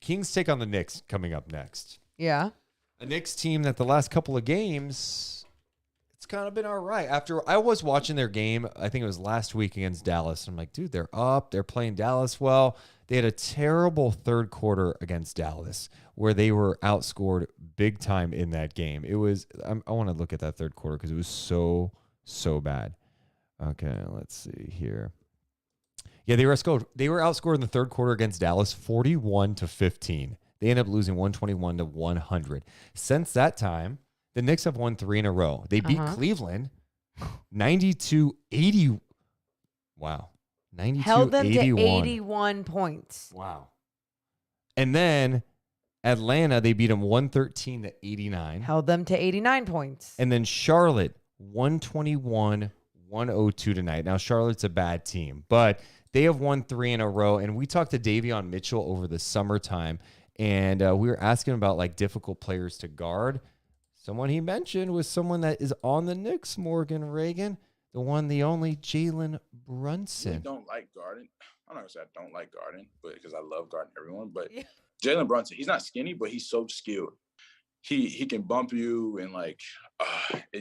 Kings take on the Knicks coming up next. Yeah. A Knicks team that the last couple of games, it's kind of been all right. After I was watching their game, I think it was last week against Dallas. I'm like, dude, they're up. They're playing Dallas well. They had a terrible third quarter against Dallas where they were outscored big time in that game. It was, I want to look at that third quarter because it was so bad. Okay, let's see here. Yeah, they were outscored in the third quarter against Dallas 41-15. They ended up losing 121-100. Since that time, the Knicks have won 3 in a row. They beat Cleveland 92-80. Wow. 92-81. Held them to 81 points. Wow. And then Atlanta, they beat them 113-89. Held them to 89 points. And then Charlotte, 121-102 tonight. Now, Charlotte's a bad team, but they have won 3 in a row. And we talked to Davion Mitchell over the summertime, and we were asking about like difficult players to guard. Someone he mentioned was someone that is on the Knicks, Morgan Reagan, the one, the only Jalen Brunson. I don't like guarding. I'm not gonna say I don't like guarding, but because I love guarding everyone. But Jalen Brunson, he's not skinny, but he's so skilled. He can bump you and like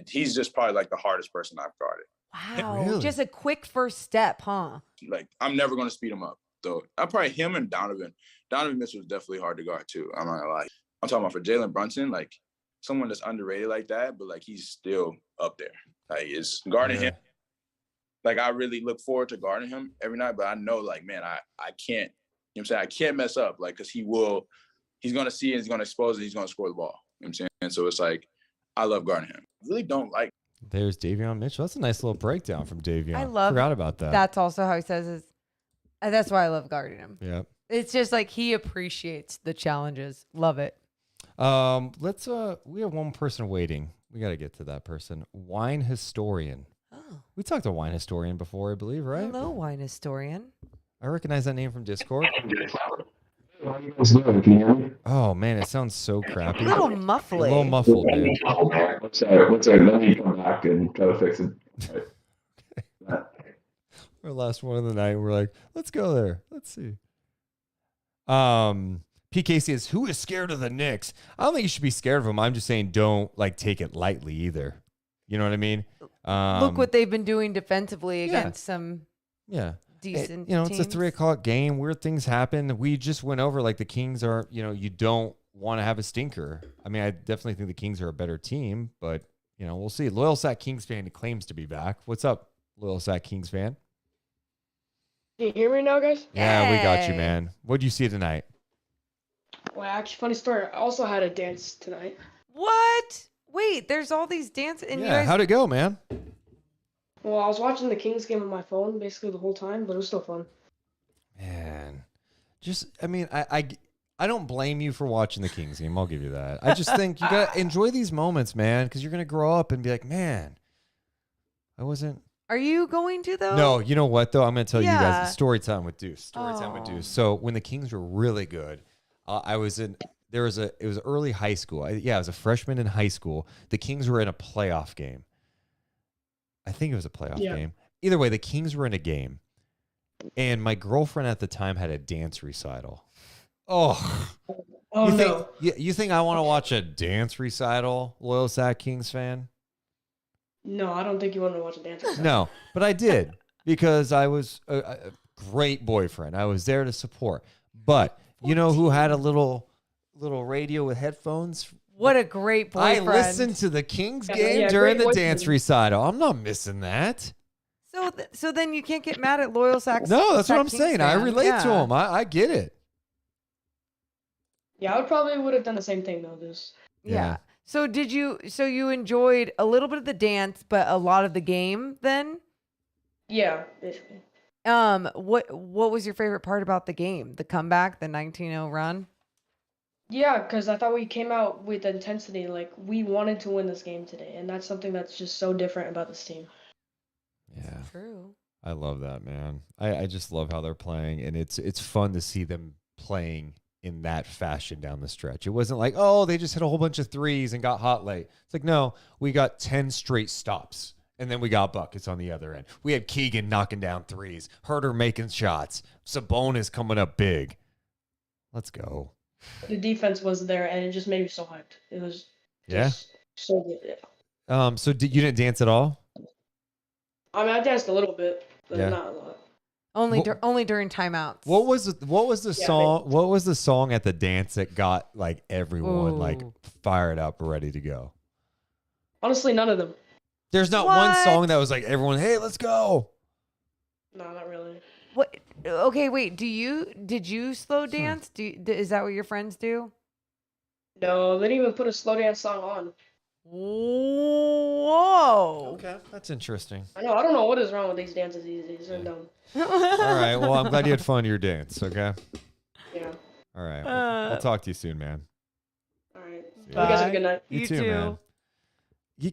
he's just probably like the hardest person I've guarded. Wow, Really? just a quick first step, huh? Like I'm never gonna speed him up though. I'm probably him and Donovan. Donovan Mitchell is definitely hard to guard too. I'm not gonna lie. I'm talking about for Jalen Brunson, like someone that's underrated like that, but like he's still up there. Like it's guarding him. Like I really look forward to guarding him every night, but I know like, man, I can't, you know what I'm saying? I can't mess up, like, cause he's gonna see it, he's gonna expose it, he's gonna score the ball. You know what I'm saying? And so it's like, I love guarding him. I really don't like. There's Davion Mitchell. That's a nice little breakdown from Davion. I love. Forgot about that. That's also how he says his. That's why I love guarding him. Yeah. It's just like he appreciates the challenges. Love it. Let's we have one person waiting. We got to get to that person. Wine Historian. Oh. We talked to Wine Historian before, I believe, right? Hello, Wine Historian. I recognize that name from Discord. How you guys doing? Can you hear me? Oh man, it sounds so crappy. A little muffly. A little muffled, dude. What's that? Let me come back and try to fix it. Right. Our last one of the night, we're like, let's go there. Let's see. PK says, who is scared of the Knicks? I don't think you should be scared of them. I'm just saying don't like take it lightly either. You know what I mean? Look what they've been doing defensively against some decent it's a teams. 3:00 game. Weird things happen. We just went over like the Kings are, you don't want to have a stinker. I mean, I definitely think the Kings are a better team, but we'll see. Loyal Sac Kings fan claims to be back. What's up, Loyal Sac Kings fan? Can you hear me now, guys? Yeah, we got you, man. What'd you see tonight? Well, actually, funny story. I also had a dance tonight. What? Wait, there's all these dances. And you guys... how'd it go, man? Well, I was watching the Kings game on my phone basically the whole time, but it was still fun. Man, I don't blame you for watching the Kings game. I'll give you that. I just think you got to enjoy these moments, man, because you're going to grow up and be like, man, I wasn't. Are you going to, though? No, you know what, though? I'm going to tell you guys story time with Deuce. So when the Kings were really good, it was early high school. I was a freshman in high school. The Kings were in a playoff game. I think it was a playoff game. Either way, the Kings were in a game. And my girlfriend at the time had a dance recital. Oh no. You think I want to watch a dance recital, Loyal Sac Kings fan? No, I don't think you want to watch a dance. No, but I did because I was a great boyfriend. I was there to support. But you know who had a little radio with headphones? What a great boyfriend. I listened to the Kings game during the dance recital. I'm not missing that. So then you can't get mad at Loyal Sac. No, that's what I'm Kings saying. fan. I relate to him. I get it. Yeah, I would have done the same thing though. Yeah. So you enjoyed a little bit of the dance, but a lot of the game then? Yeah, basically. What was your favorite part about the game? The comeback, the 19-0 run? Yeah, because I thought we came out with intensity. Like, we wanted to win this game today. And that's something that's just so different about this team. Yeah. True. I love that, man. I just love how they're playing. And it's fun to see them playing in that fashion down the stretch. It wasn't like, oh, they just hit a whole bunch of threes and got hot late. It's like, no, we got 10 straight stops. And then we got buckets on the other end. We had Keegan knocking down threes. Herter making shots. Sabonis coming up big. Let's go. The defense was there, and it just made me so hyped. It was just so good. Yeah. So you didn't dance at all? I mean, I danced a little bit, but Yeah. not a lot. Only during timeouts. What was the Yeah, song? What was the song at the dance that got like everyone like Ooh. fired up, ready to go? Honestly, none of them. There's not one What? song that was like everyone, hey, let's go. No, not really. What? Okay, wait. Did you slow dance? Is that what your friends do? No, they didn't even put a slow dance song on. Whoa. Okay, that's interesting. I know. I don't know what is wrong with these dances these days. They're dumb. All right. Well, I'm glad you had fun to your dance. Okay. Yeah. All right. We'll talk to you soon, man. All right. See You guys have a good night. You too, man.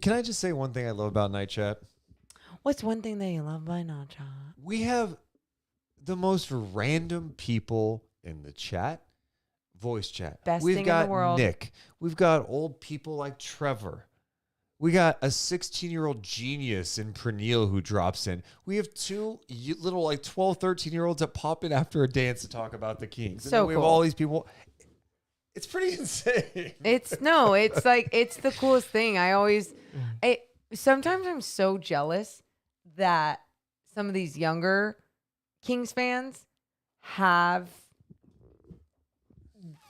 Can I just say one thing I love about Night Chat? What's one thing that you love by Nacha? We have the most random people in the chat. Voice chat. Best We've thing in got the world. Nick. We've got old people like Trevor. We got a 16-year-old genius in Pernille who drops in. We have two little like 12, 13-year-olds that pop in after a dance to talk about the Kings. And So then we have cool. all these people. It's pretty insane. It's like it's the coolest thing. Sometimes I'm so jealous that some of these younger Kings fans have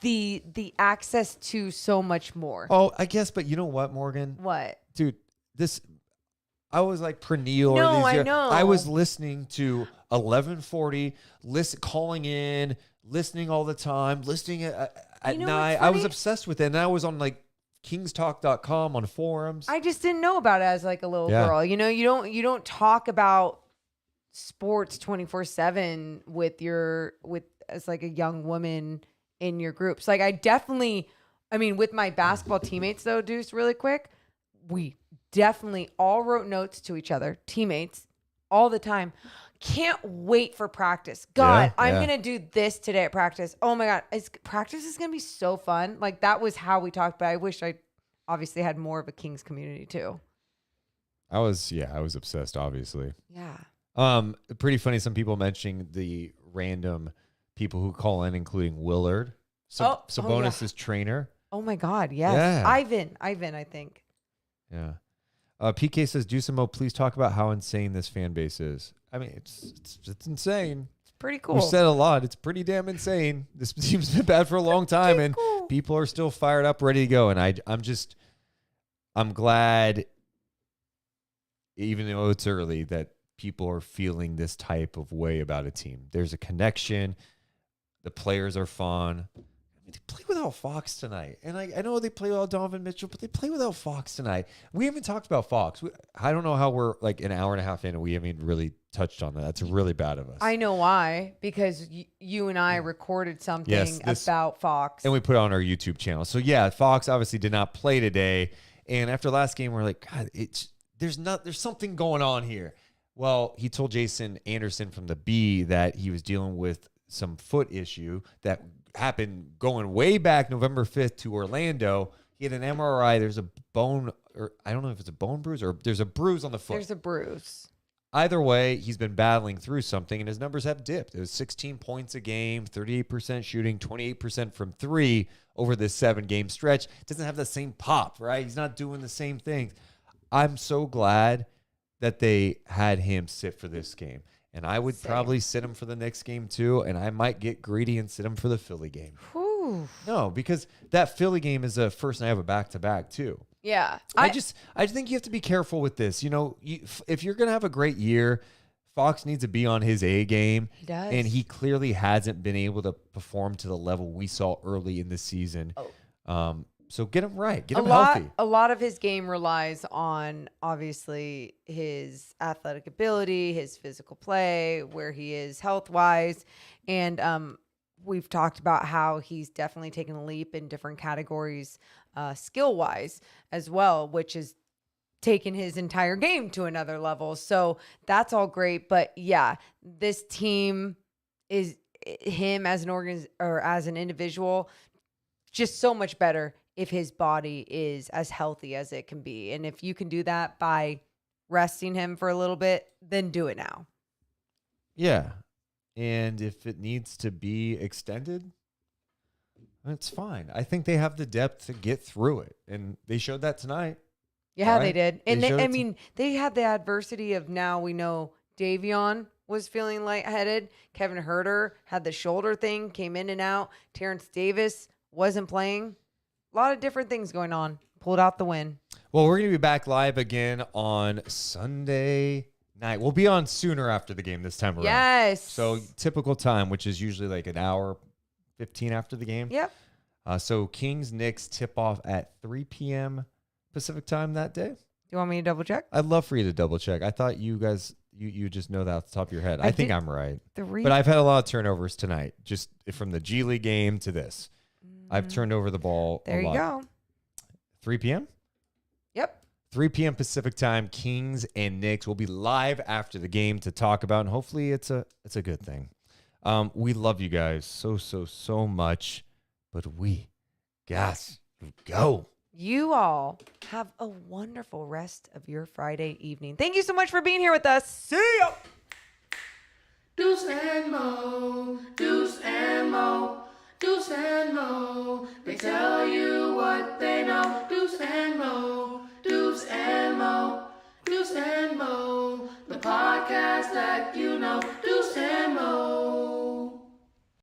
the access to so much more. Oh, I guess, but you know what, Morgan? What? Dude, I was like Pernille. No, I know. I was listening to 1140, calling in, listening all the time, listening at You know night. what's I was funny? obsessed with it. And I was on like kingstalk.com on forums. I just didn't know about it as like a little Yeah. girl. You know, you don't talk about sports 24/7 as like a young woman in your groups. Like with my basketball teammates though, Deuce, really quick, we definitely all wrote notes to each other, teammates, all the time. Can't wait for practice. God, I'm going to do this today at practice. Oh my God. Practice is going to be so fun. Like that was how we talked, but I wish I obviously had more of a Kings community too. I was obsessed, obviously. Yeah. Pretty funny. Some people mentioning the random people who call in, including Willard, Sabonis' trainer. Oh my God. Yes. Yeah. Ivan, I think. Yeah. PK says, Deuce and Mo, please talk about how insane this fan base is. I mean, it's insane. It's pretty cool. We've said a lot. It's pretty damn insane. This team's been bad for a long time, and people are still fired up, ready to go. And I'm glad, even though it's early, that people are feeling this type of way about a team. There's a connection. The players are fun. They play without Fox tonight. And I know they play without Donovan Mitchell, but they play without Fox tonight. We haven't talked about Fox. I don't know how we're like an hour and a half in and we haven't really touched on that. That's really bad of us. I know why. Because you and I recorded something about Fox. And we put it on our YouTube channel. So yeah, Fox obviously did not play today. And after last game, we're like, God, there's something going on here. Well, he told Jason Anderson from the B that he was dealing with some foot issue that happened going way back November 5th to Orlando. He had an MRI. There's a bone, or I don't know if it's a bone bruise or there's a bruise on the foot. There's a bruise. Either way, he's been battling through something, and his numbers have dipped. It was 16 points a game, 38% shooting, 28% from three over this 7-game stretch. Doesn't have the same pop, right? He's not doing the same things. I'm so glad that they had him sit for this game. And I would probably sit him for the next game too, and I might get greedy and sit him for the Philly game. Whew. No, because that Philly game is the first night of a back-to-back too. Yeah. I think you have to be careful with this. You know, if you're going to have a great year, Fox needs to be on his A game. He does. And he clearly hasn't been able to perform to the level we saw early in the season. So get him right. Get him healthy. A lot of his game relies on, obviously, his athletic ability, his physical play, where he is health-wise. And we've talked about how he's definitely taken a leap in different categories skill-wise as well, which is taken his entire game to another level. So that's all great. But, yeah, this team is him as an individual just so much better if his body is as healthy as it can be. And if you can do that by resting him for a little bit, then do it now. Yeah. And if it needs to be extended, that's fine. I think they have the depth to get through it. And they showed that tonight. Yeah, Right? they did. And They showed I it to- mean, they had the adversity of now we know Davion was feeling lightheaded. Kevin Herter had the shoulder thing, came in and out. Terrence Davis wasn't playing. A lot of different things going on. Pulled out the win. Well, we're going to be back live again on Sunday night. We'll be on sooner after the game this time around. Yes. So typical time, which is usually like an hour 15 after the game. Yep. So Kings-Knicks tip off at 3 p.m. Pacific time that day. Do you want me to double check? I'd love for you to double check. I thought you guys, you just know that off the top of your head. I think I'm right. But I've had a lot of turnovers tonight, just from the G League game to this. I've turned over the ball There a you lot. go. 3 p.m.? Yep. 3 p.m. Pacific time, Kings and Knicks will be live after the game to talk about, and hopefully it's a good thing. We love you guys so much, but we got to go. You all have a wonderful rest of your Friday evening. Thank you so much for being here with us. See ya. Deuce and Mo, Deuce and Mo, Deuce and Mo.